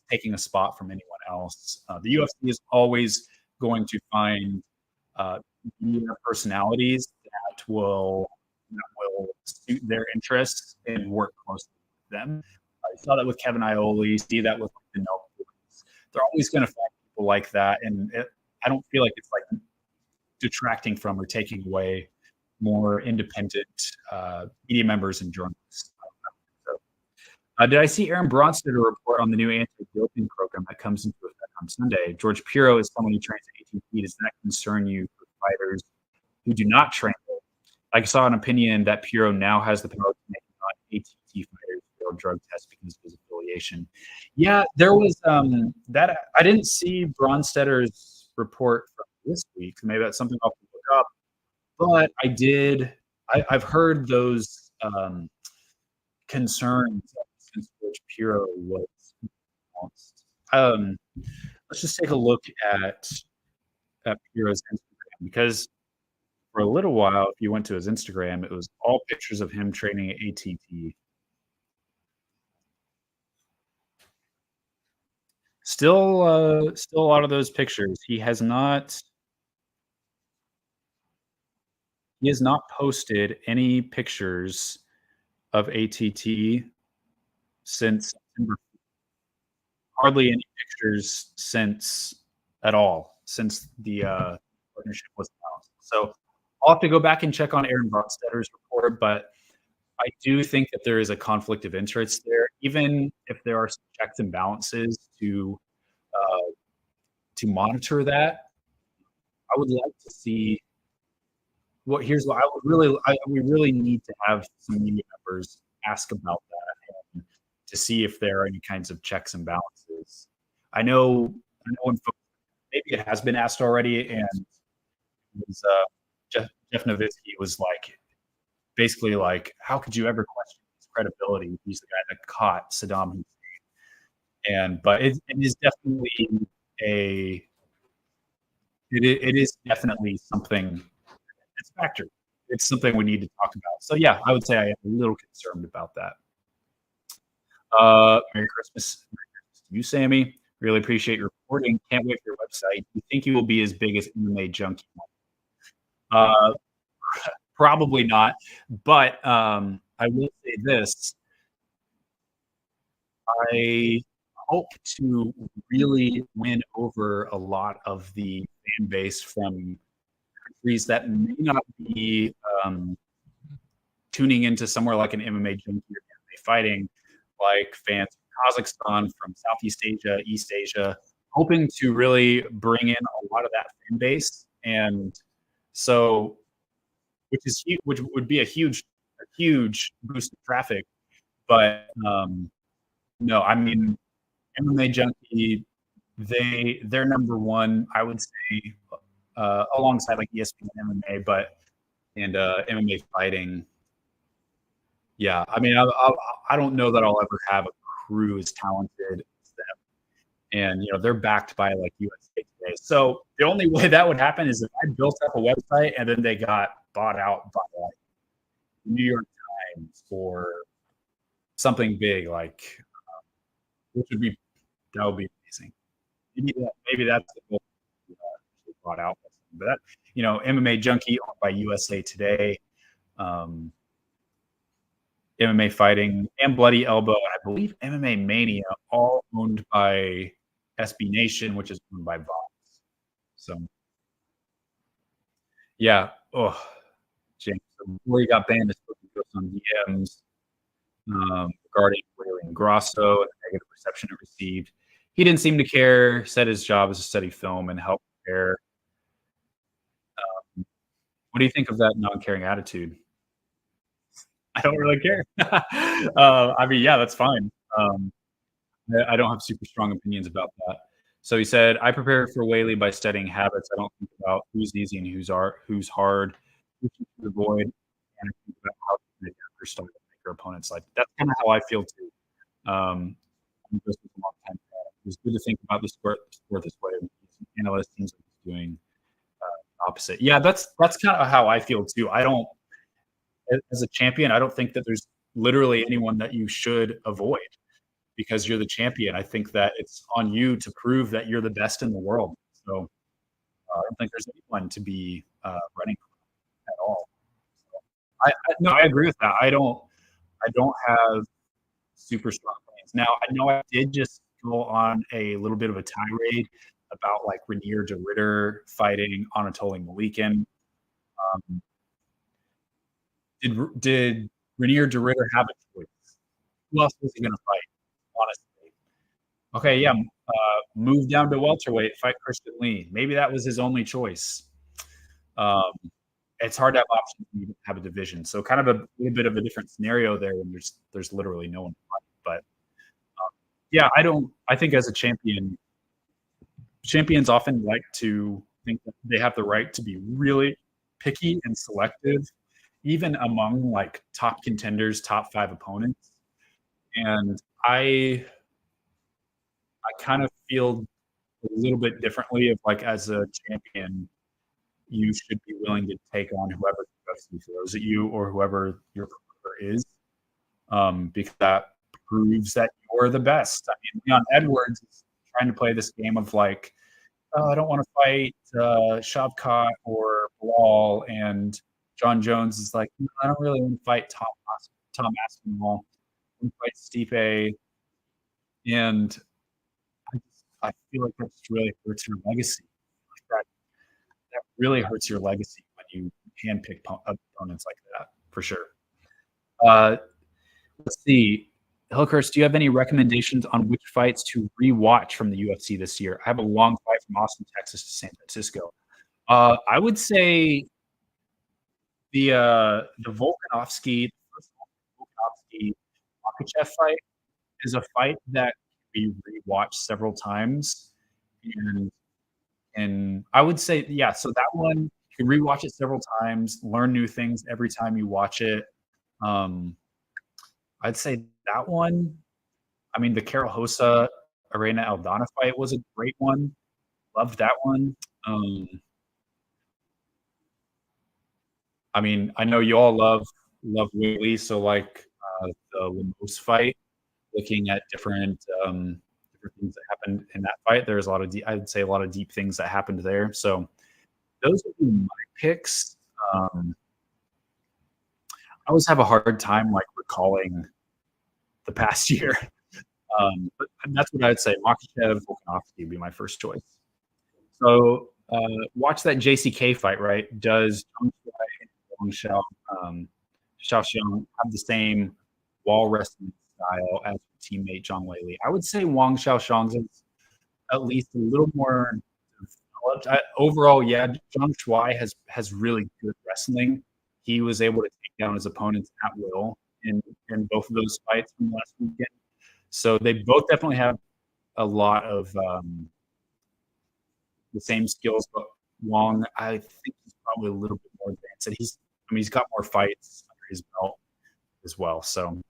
taking a spot from anyone else. The UFC is always going to find uh, media personalities that will suit their interests and work closely with them. I saw that with Kevin Iole, see that with the Nelkins. They're always going to find people like that, and I don't feel like it's like detracting from or taking away more independent media members and journalists. So, did I see Aaron Bronsteter report on the new anti-doping program that comes into effect on Sunday? George Piro is someone who trains at ATP. Does that concern you for fighters who do not train? I saw an opinion that Piro now has the power to make non-ATT fighters fail drug tests because of his affiliation. Yeah, there was that. I didn't see Bronsteter's report from this week. Maybe that's something I'll look up. But I did. I've heard those concerns since George Piro was announced. Let's just take a look at Piro's Instagram, because for a little while, if you went to his Instagram, it was all pictures of him training at ATT. Still a lot of those pictures. He has not posted any pictures of ATT since September. Hardly any pictures since at all since the partnership was announced. So I'll have to go back and check on Aaron Bronsteter's report, but I do think that there is a conflict of interest there, even if there are some checks and balances to monitor that. I would like to see here's what we really need to have some media members ask about that and to see if there are any kinds of checks and balances. I know when maybe it has been asked already, and it was, Jeff Nowitzki was like basically like, how could you ever question his credibility? He's the guy that caught Saddam Hussein. But it is definitely a it is definitely something. It's a factor. It's something we need to talk about. So yeah, I would say I am a little concerned about that. Merry Christmas. Merry Christmas to you, Sammy. Really appreciate your reporting. Can't wait for your website. You think you will be as big as MMA Junkie? Uh, Probably not. But I will say this. I hope to really win over a lot of the fan base from countries that may not be tuning into somewhere like an MMA Junkie or MMA Fighting, like fans from Kazakhstan, from Southeast Asia, East Asia, hoping to really bring in a lot of that fan base. And so, which would be a huge boost of traffic. But no, I mean, MMA Junkie, they're number one, I would say, alongside like ESPN MMA, and MMA Fighting. Yeah, I mean, I don't know that I'll ever have a crew as talented as them, and they're backed by like USA Today. So the only way that would happen is if I built up a website and then they got bought out by like New York Times or something big, like which would be that would be amazing. Maybe that's the goal. Bought out, but that MMA Junkie owned by USA Today. MMA Fighting and Bloody Elbow, and I believe MMA Mania, all owned by SB Nation, which is owned by Vox. So, yeah. Oh, James, before he got banned, this goes on DMs regarding Waylon Grosso and the negative reception it received. He didn't seem to care. Said his job is to study film and help prepare. What do you think of that non-caring attitude? I don't really care. I mean, yeah, that's fine. I don't have super strong opinions about that. So he said, I prepare for Whaley by studying habits. I don't think about who's easy and who's hard, who you should avoid, and I think about how to make your style to make your opponent's life. That's kind of how I feel too. I'm just a long time fan. It's good to think about the sport this way. Analyst seems like he's doing opposite. Yeah, that's kind of how I feel too. I don't, as a champion, I don't think that there's literally anyone that you should avoid because you're the champion. I think that it's on you to prove that you're the best in the world. So I don't think there's anyone to be running at all. So no, I agree with that. I don't have super strong plans. Now I know I did just go on a little bit of a tirade about like Rainier de Ritter fighting Anatoly Malikin. Did Rainier de Ritter have a choice? Who else was he going to fight? Honestly, okay, yeah, move down to welterweight, fight Christian Lee. Maybe that was his only choice. It's hard to have options when you don't have a division. So kind of a little bit of a different scenario there when there's literally no one to fight. But yeah, I think as a champion, champions often like to think that they have the right to be really picky and selective, even among like top contenders, top 5 opponents. And I kind of feel a little bit differently of like as a champion, you should be willing to take on whoever UFC throws at you or whoever your promoter is, because that proves that you're the best. I mean, Leon Edwards is trying to play this game of like, oh, I don't want to fight Shavkat or Bilal, and John Jones is like, no, I don't really want to fight Tom Aspinall. I want to fight Stipe, and I feel like that just really hurts your legacy. Like that really hurts your legacy when you handpick opponents like that, for sure. Let's see. Hillcrest, do you have any recommendations on which fights to rewatch from the UFC this year? I have a long fight from Austin, Texas to San Francisco. I would say the Volkanovski Makhachev fight is a fight that we rewatched several times, and I would say yeah. So that one you can rewatch it several times, learn new things every time you watch it. I'd say that one. I mean, the Carol Hosa Arena Aldana fight was a great one. Loved that one. I mean, I know you all love Willie, so like the Lemos fight, looking at different things that happened in that fight. There's a lot of I'd say a lot of deep things that happened there. So those would be my picks. I always have a hard time like recalling the past year. But that's what I'd say. Makhachev, Volkanovski would be my first choice. So watch that JCK fight, right? Does Wang Xiaoxiang have the same wall wrestling style as teammate Zhang Weili? I would say Wang Xiaoxiang is at least a little more developed. Overall, yeah, Zhang Shuai has really good wrestling. He was able to take down his opponents at will in both of those fights from last weekend. So they both definitely have a lot of the same skills, but Wong, I think he's probably a little bit more advanced. And he's got more fights under his belt as well. So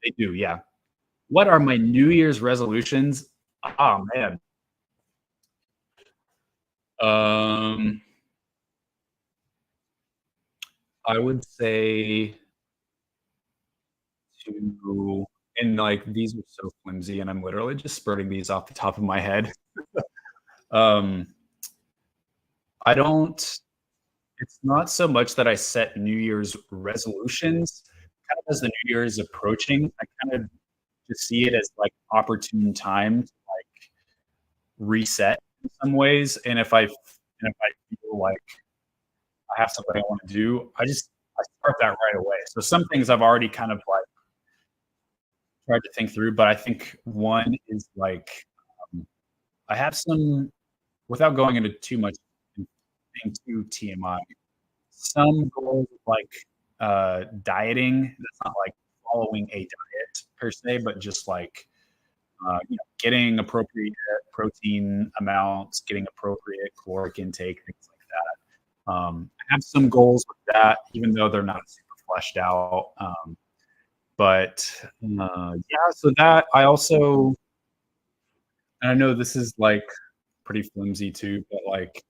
they do, yeah. What are my New Year's resolutions? Oh man. I would say and like these are so flimsy, and I'm literally just spurting these off the top of my head. I don't. It's not so much that I set New Year's resolutions. Kind of as the New Year is approaching, I kind of just see it as like opportune time to like reset in some ways. And if I feel like I have something I want to do, I start that right away. So some things I've already kind of like tried to think through, but I think one is like I have some, without going into too much, being too TMI, some goals like dieting. That's not like following a diet per se, but just like getting appropriate protein amounts, getting appropriate caloric intake, things like that. I have some goals with that, even though they're not super fleshed out. But yeah, so that I also, and I know this is like pretty flimsy too, but like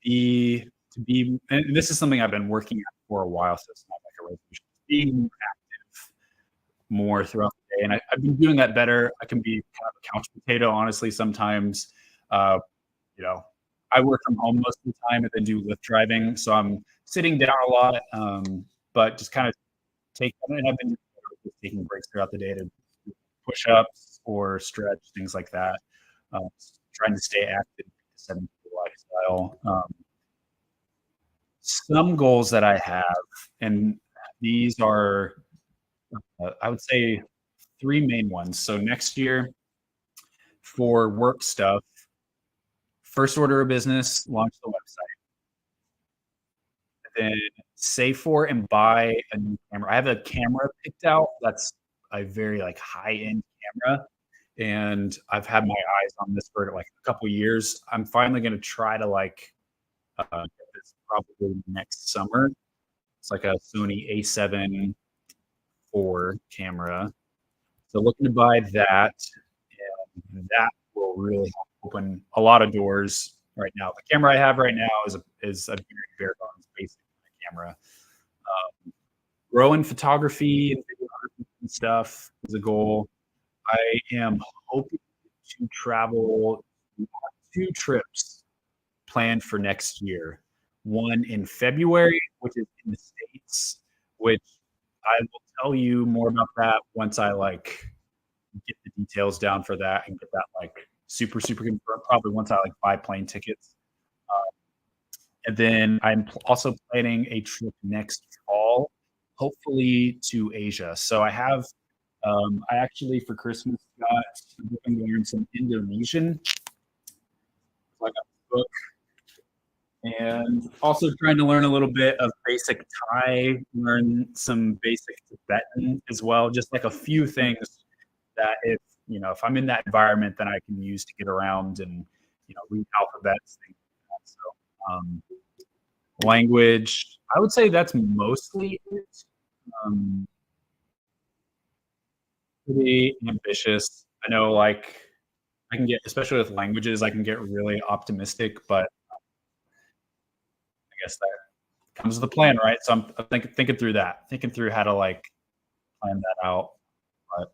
to be, and this is something I've been working at for a while, so it's not like a resolution. Being active more throughout the day, and I've been doing that better. I can be kind of a couch potato, honestly, sometimes. Uh, you know, I work from home most of the time and then do Lyft driving, so I'm sitting down a lot. But just kind of and I've been taking breaks throughout the day to push ups or stretch, things like that. Trying to stay active, sedentary lifestyle. Some goals that I have, and these are, I would say, three main ones. So next year for work stuff, first order of business, launch the website. Then save for and buy a new camera. I have a camera picked out that's a very like high-end camera, and I've had my eyes on this for like a couple years. I'm finally going to try to like get this probably next summer. It's like a Sony A7 IV camera. So looking to buy that, and that will really help open a lot of doors right now. The camera I have right now is a very bare bones basic camera. Grow in photography and videography and stuff is a goal. I am hoping to travel 2 trips planned for next year. One in February, which is in the States, which I will tell you more about that once I like get the details down for that and get that like super confirmed. Probably once I like buy plane tickets. And then I'm also planning a trip next fall, hopefully to Asia. So I have, I actually for Christmas got, I'm learn some Indonesian. So I got the book, and also trying to learn a little bit of basic Thai, learn some basic Tibetan as well. Just like a few things that if I'm in that environment, then I can use to get around and read alphabets, things like that. So language, I would say that's mostly it. Pretty ambitious. I know, like I can get, especially with languages, I can get really optimistic, but I guess that comes with the plan, right? So I'm thinking through that, thinking through how to like plan that out. But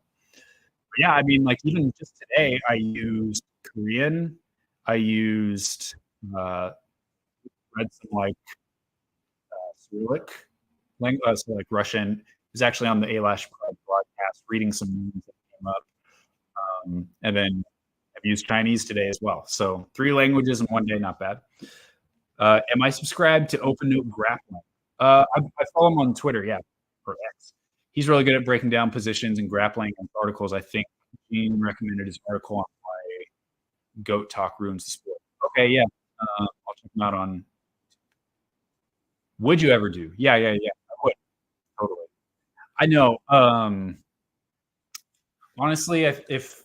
yeah, I mean, like even just today, I used Korean. I used read some like Cyrillic language, so like Russian. It was actually on the Alash Pride broadcast, reading some memes that came up, and then I've used Chinese today as well. So 3 languages in one day, not bad. Am I subscribed to Open Note Grappling? I follow him on Twitter, yeah, or X. He's really good at breaking down positions and grappling and articles. I think Gene recommended his article on why Goat Talk ruins the sport. Okay, yeah. I'll check him out on. Would you ever do? Yeah. I would. Totally. I know. Honestly, if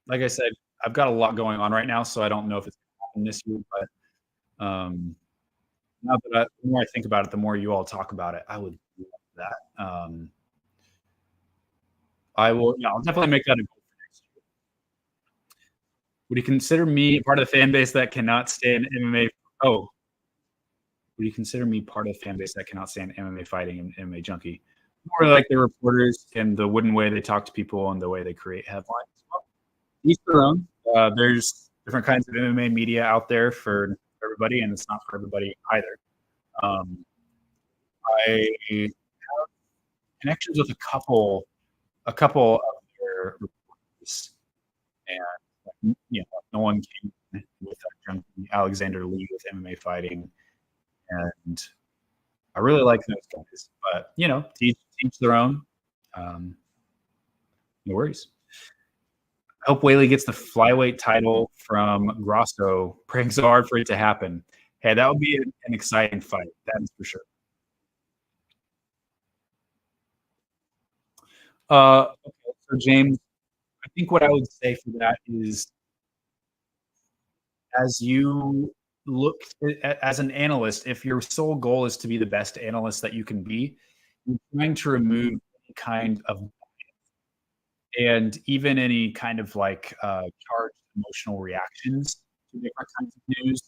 like I said, I've got a lot going on right now, so I don't know if it's going to happen this year. But now that the more I think about it, the more you all talk about it, I would love that. I will. Yeah, I'll definitely make that a goal for next year. Would you consider me part of the fan base that cannot stand MMA? Oh, would you consider me part of the fan base that cannot stand MMA fighting and MMA junkie? More like the reporters and the wooden way they talk to people and the way they create headlines. Well, each their own. There's different kinds of MMA media out there for everybody, and it's not for everybody either. I have connections with a couple of their reporters, and no one came with junkie Alexander Lee with MMA fighting, and I really like those guys. But teach their own. No worries. I hope Whaley gets the flyweight title from Grosso. Praying so hard for it to happen. Hey, that would be an exciting fight. That is for sure. Okay, so James, I think what I would say for that is as you look as an analyst, if your sole goal is to be the best analyst that you can be, you're trying to remove any kind of and even any kind of like charged emotional reactions to different kinds of news.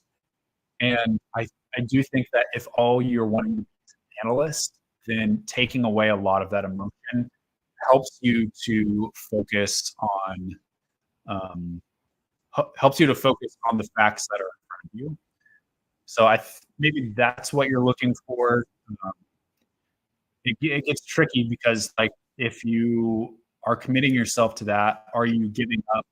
And I do think that if all you're wanting to be is an analyst, then taking away a lot of that emotion helps you to focus on um, helps you to focus on the facts that are in front of you. So maybe that's what you're looking for. Um, it gets tricky because like if you are committing yourself to that, are you giving up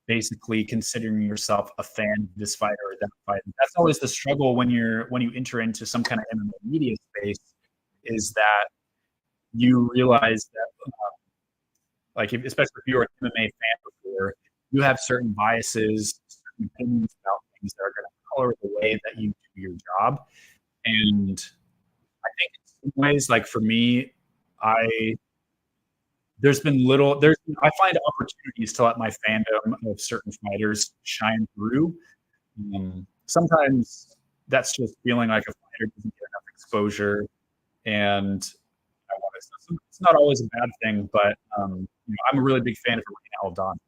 basically considering yourself a fan of this fight or that fight? That's always the struggle when you enter into some kind of MMA media space, is that you realize that like especially if you're an MMA fan before, you have certain biases, certain opinions about things that are going to color the way that you do your job. And I think in some ways, like for me, I I find opportunities to let my fandom of certain fighters shine through. Sometimes that's just feeling like a fighter doesn't get enough exposure, and I want to. It's not always a bad thing, but I'm a really big fan of Rain Aldon. And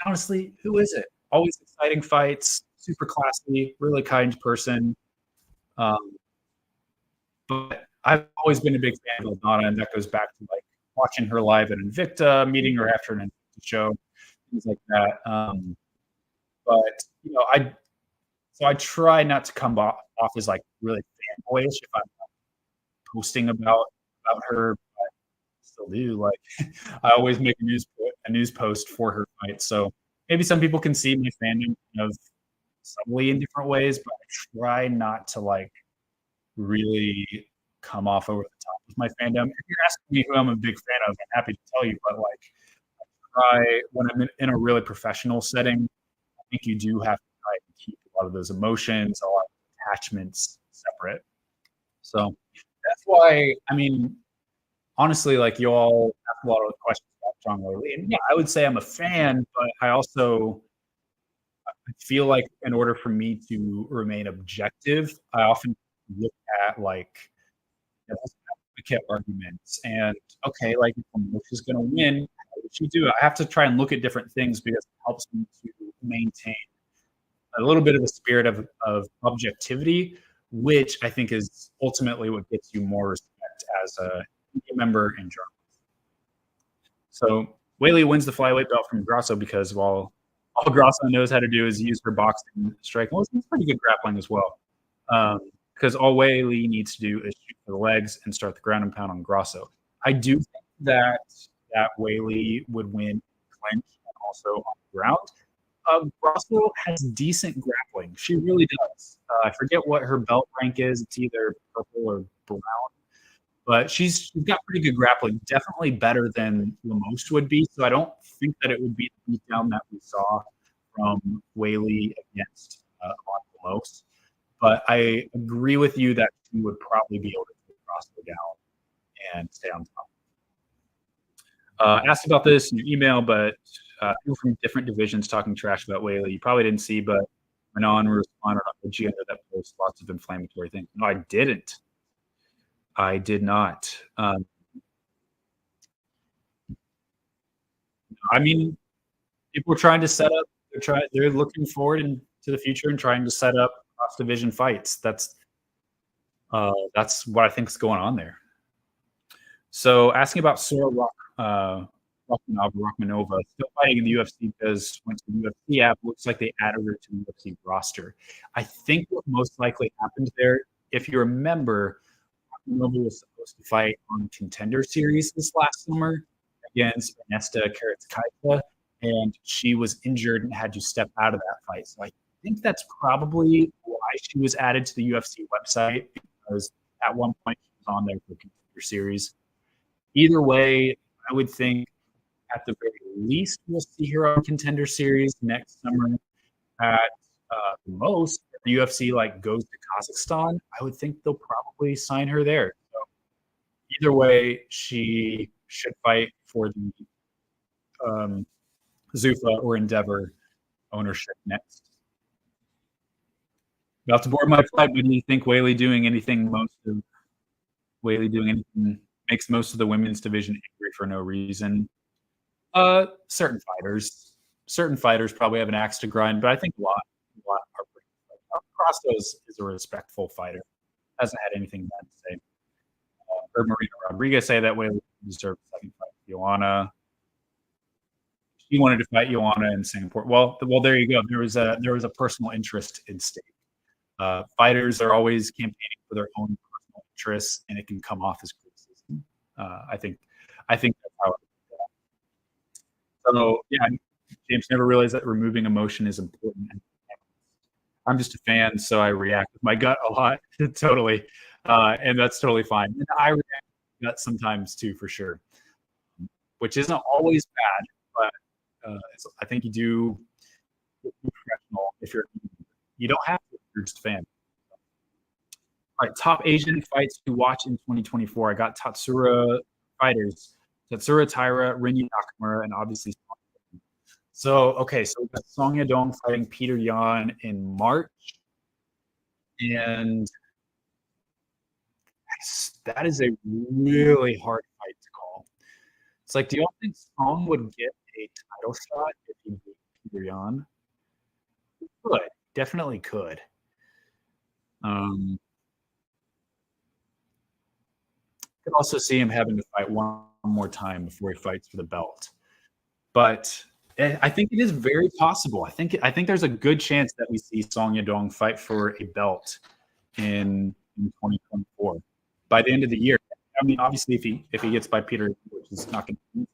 honestly, who is it? Always exciting fights, super classy, really kind person. Um, but I've always been a big fan of Aldana, and that goes back to like watching her live at Invicta, meeting her after an Invicta show, things like that. But I try not to come off as like really fanboyish if I'm posting about her. But I still do. Like I always make a news post for her fight. So maybe some people can see my fandom kind of subtly in different ways, but I try not to like really come off over the top with my fandom. If you're asking me who I'm a big fan of, I'm happy to tell you. But like, when I'm in a really professional setting, I think you do have to try to keep a lot of those emotions, a lot of attachments separate. So that's why, I mean, honestly, like you all ask a lot of questions about John Lee, and yeah, I would say I'm a fan, but I feel like in order for me to remain objective, I often look at like advocate arguments and okay, like if Bush is going to win, how would she do it? I have to try and look at different things because it helps me to maintain a little bit of a spirit of objectivity, which I think is ultimately what gets you more respect as a member in journalism. So Whaley wins the flyweight belt from Grasso because while all Grasso knows how to do is use her boxing strike, well, it's pretty good grappling as well. Because all Whaley needs to do is shoot for the legs and start the ground and pound on Grasso. I do think that Whaley would win clinch and also on the ground. Grasso has decent grappling. She really does. I forget what her belt rank is. It's either purple or brown. But she's got pretty good grappling, definitely better than Lemos would be. So I don't think that it would be the beatdown that we saw from Whaley against Lemos. But I agree with you that she would probably be able to get Grasso down and stay on top. Asked about this in your email, but people from different divisions talking trash about Whaley. You probably didn't see, but Manon responded on IG under that post, lots of inflammatory things. No, I didn't. I did not. I mean, people are trying to set up. They're looking forward into the future and trying to set up cross division fights. That's what I think is going on there. So, asking about Sora Rachmanova, still fighting in the UFC because went to the UFC app. Looks like they added her to the UFC roster. I think what most likely happened there, if you remember, Rachmanova was supposed to fight on Contender Series this last summer against Ernesta Karatskaita, and she was injured and had to step out of that fight. So I think that's probably why she was added to the UFC website, because at one point she was on there for Contender Series. Either way, I would think at the very least we'll see her on Contender Series next summer. At the most, if the UFC like goes to Kazakhstan, I would think they'll probably sign her there. So either way, she should fight for the Zuffa or Endeavor ownership next. About to board my flight, but do you think Whaley doing anything makes most of the women's division angry for no reason? Certain fighters probably have an axe to grind, but I think a lot are pretty. Crosto is a respectful fighter. Hasn't had anything bad to say. Heard Marina Rodriguez say that Whaley deserved a second fight with Joanna. She wanted to fight Joanna in Singapore. Well, there you go. There was a personal interest in stake. Fighters are always campaigning for their own personal interests, and it can come off as criticism. I think that's how. So yeah, James never realized that removing emotion is important. I'm just a fan, so I react with my gut a lot, totally, and that's totally fine. And I react with gut sometimes too, for sure, which isn't always bad, but I think you do be professional if you don't have to if you're just a fan. All right, top Asian fights to watch in 2024. I got Tatsura fighters. Tatsura Taira, Rinyu Nakamura, and obviously so we got Song Yadong fighting Peter Yan in March. And that is a really hard fight to call. It's like, do you all think Song would get a title shot if he beat Peter Yan? He could. Definitely could. Could also see him having to fight one more time before he fights for the belt. But I think it is very possible. I think there's a good chance that we see Song Yadong fight for a belt in 2024 by the end of the year. I mean, obviously, if he gets by Peter, which is not going to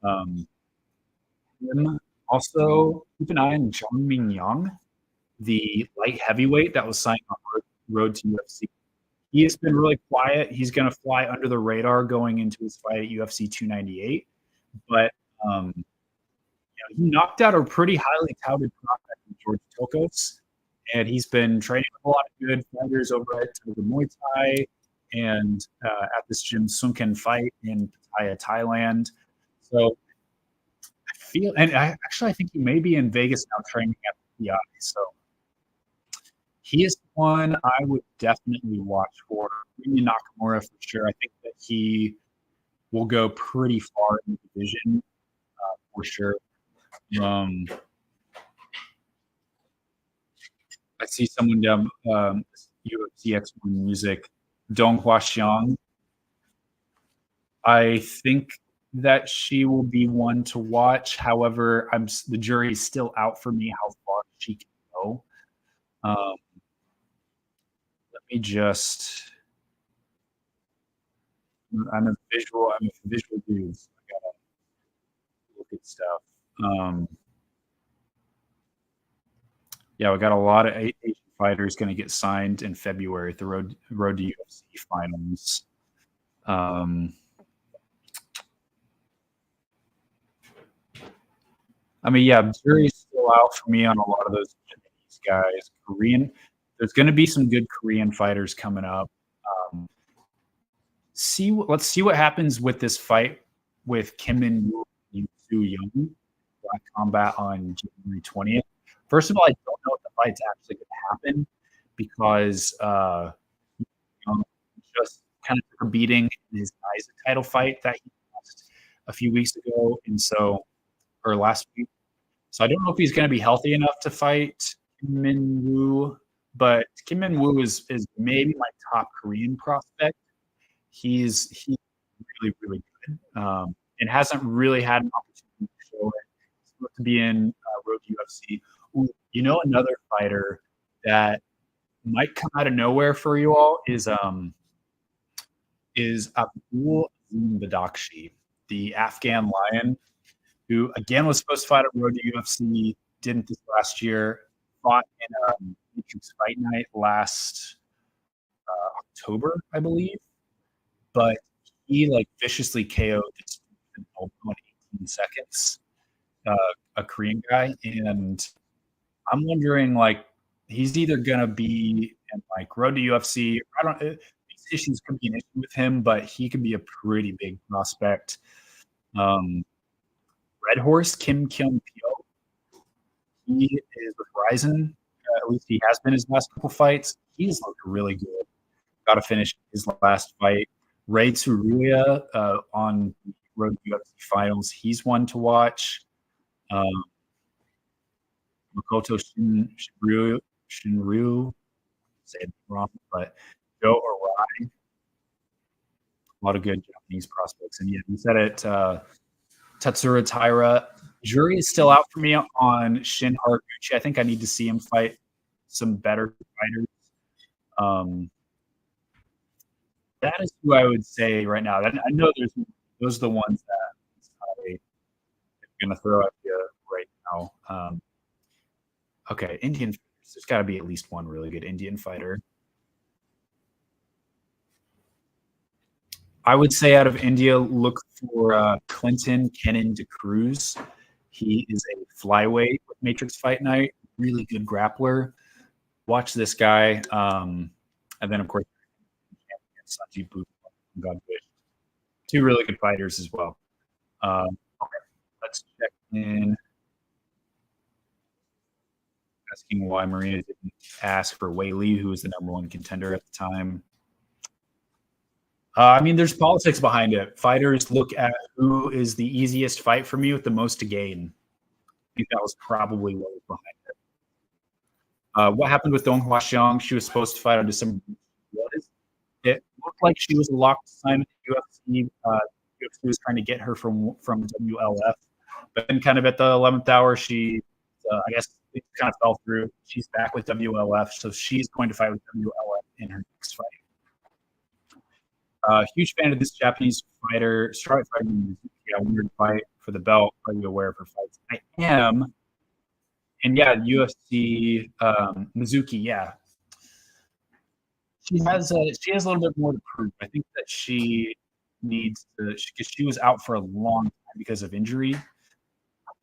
be. Also, keep an eye on Zhang Mingyang, the light heavyweight that was signed on road to UFC. He has been really quiet. He's going to fly under the radar going into his fight at UFC 298, but he knocked out a pretty highly touted prospect in George Tokos, and he's been training with a lot of good fighters over at Tiger Muay Thai and at this gym Sunken Fight in Pattaya, Thailand. So I think he may be in Vegas now training at the PI. So he is one I would definitely watch for. Rinyu Nakamura for sure. I think that he will go pretty far in the division for sure. I see someone down UFC X1 Music, Dong Hua Xiang. I think that she will be one to watch. However, the jury is still out for me how far she can go. Let me just. I'm a visual dude. So I gotta look at stuff. Yeah, we got a lot of Asian fighters going to get signed in February at the road to UFC finals. I mean, yeah, jury's still out for me on a lot of those Japanese guys. Korean, there's going to be some good Korean fighters coming up. Let's see what happens with this fight with Kim Min-woo and Soo Young. Black Combat on January 20th. First of all, I don't know if the fight's actually going to happen because just kind of took a beating in his Isaac title fight that he lost a few weeks ago, or last week. So I don't know if he's going to be healthy enough to fight Kim Min-woo, but Kim Min-woo is maybe my top Korean prospect. He's really, really good and hasn't really had an opportunity to show it. He's supposed to be in Road to UFC. Ooh, another fighter that might come out of nowhere for you all is Abdul Badakshi, the Afghan Lion, who again was supposed to fight at Road to UFC, didn't this last year, fought in a Matrix Fight Night last October, I believe, but he viciously KO'd this in 18 seconds, a Korean guy, and I'm wondering he's either gonna be in Road to UFC. He's issues could be an issue with him, but he could be a pretty big prospect. Red Horse, Kim Kyung Pyo, he is with RIZIN. At least he has been his last couple fights. He's looked really good. Got to finish his last fight. Ray Tsuruya on the road to UFC finals. He's one to watch. Makoto Shinryu, say it wrong, but Joe Arai. A lot of good Japanese prospects. And yeah, you said it, Tatsuro Taira. Jury is still out for me on Shin Haraguchi. I think I need to see him fight some better fighters. That is who I would say right now. I know those are the ones that I'm going to throw at you right now. Okay, Indian fighters. There's got to be at least one really good Indian fighter. I would say out of India, look for Clinton Kenan de Cruz. He is a flyweight with Matrix Fight Night. Really good grappler. Watch this guy. And then, of course, Sanjeev Bhutan. Two really good fighters as well. Okay, let's check in. Asking why Marina didn't ask for Wei Li, who was the #1 contender at the time. I mean, there's politics behind it. Fighters look at who is the easiest fight for me with the most to gain. I think that was probably what was behind it. What happened with Dong Hua Xiang? She was supposed to fight on December. It looked like she was locked to sign with the UFC. UFC was trying to get her from WLF, but then kind of at the 11th hour, she, I guess, it kind of fell through. She's back with WLF, so she's going to fight with WLF in her next fight. Huge fan of this Japanese fighter. Started fighting, weird fight for the belt. Are you aware of her fights? I am. And yeah, UFC Mizuki. Yeah, she has a little bit more to prove. I think that she needs to, because she was out for a long time because of injury.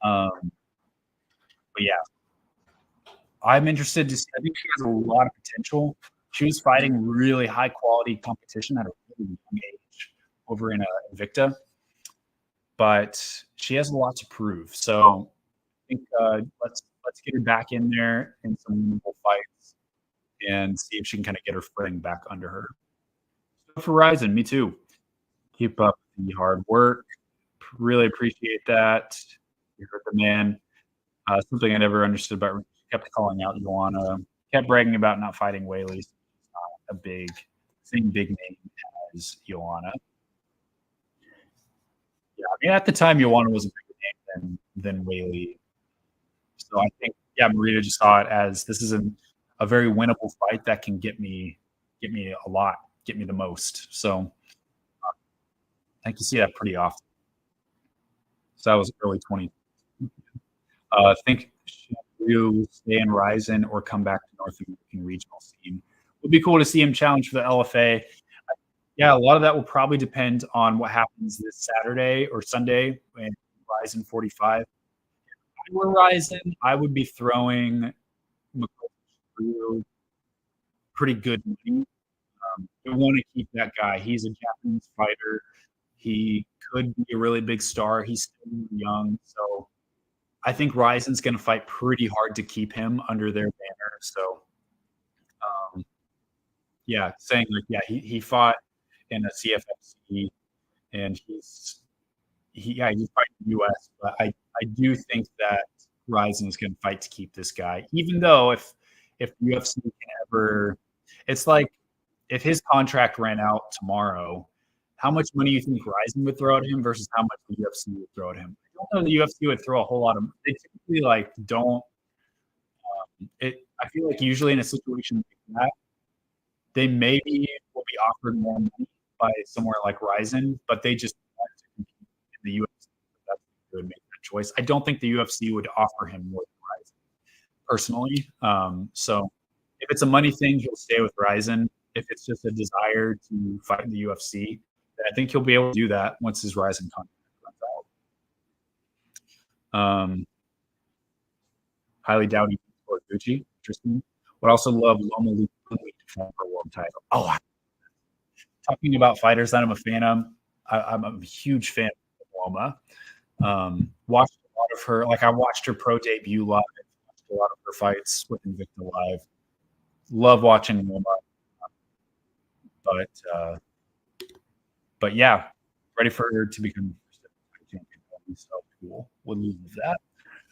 But yeah, I'm interested to see. I think she has a lot of potential. She was fighting really high quality competition at a really young age over in Invicta, but she has a lot to prove. So I think let's get her back in there in some meaningful fights and see if she can kind of get her footing back under her. So for RIZIN, me too. Keep up the hard work. Really appreciate that. You heard the man. Something I never understood about. Kept calling out Joanna. Kept bragging about not fighting Whaley. A big name as Joanna. Yeah, I mean, at the time, Joanna was a bigger name than Whaley. So I think, yeah, Marita just saw it as this is a very winnable fight that can get me a lot, get me the most. So I think you see that pretty often. So that was early 20. I think you stay in RIZIN or come back to North American regional scene. It would be cool to see him challenge for the LFA. Yeah, a lot of that will probably depend on what happens this Saturday or Sunday in RIZIN 45. If I were RIZIN, I would be throwing pretty good money. You want to keep that guy. He's a Japanese fighter. He could be a really big star. He's still young, so I think RIZIN's going to fight pretty hard to keep him under their banner. So, yeah, saying like, yeah, he fought in a CFFC, and he's fighting the US. But I do think that RIZIN is going to fight to keep this guy, even though if UFC can ever, it's like if his contract ran out tomorrow, how much money you think RIZIN would throw at him versus how much the UFC would throw at him? I don't know the UFC would throw a whole lot of. They typically like don't. I feel like usually in a situation like that, they maybe will be offered more money by somewhere like RIZIN, but they just want to compete in the UFC. That's they would make that choice. I don't think the UFC would offer him more than RIZIN personally. So if it's a money thing, he'll stay with RIZIN. If it's just a desire to fight in the UFC, then I think he'll be able to do that once his RIZIN contract runs out. Highly doubt he for Gucci. Interesting. Would also love Loma Luke to fight for a world title. Oh, talking about fighters that I'm a fan of, I'm a huge fan of Loma. Watched a lot of her. Like I watched her pro debut live. Watched a lot of her fights with Invicta live. Love watching Loma. But yeah, ready for her to become champion. That would be so cool. Would love that.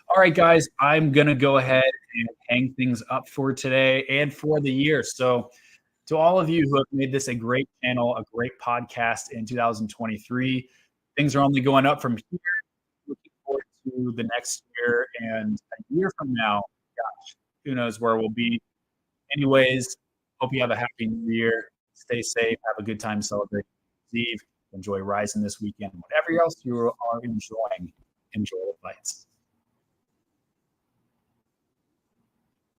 All right, guys, I'm going to go ahead and hang things up for today and for the year. So, to all of you who have made this a great channel, a great podcast in 2023, things are only going up from here. Looking forward to the next year and a year from now. Gosh, who knows where we'll be. Anyways, hope you have a happy new year. Stay safe. Have a good time celebrating Eve. Enjoy RIZIN this weekend. Whatever else you are enjoying, enjoy the fights.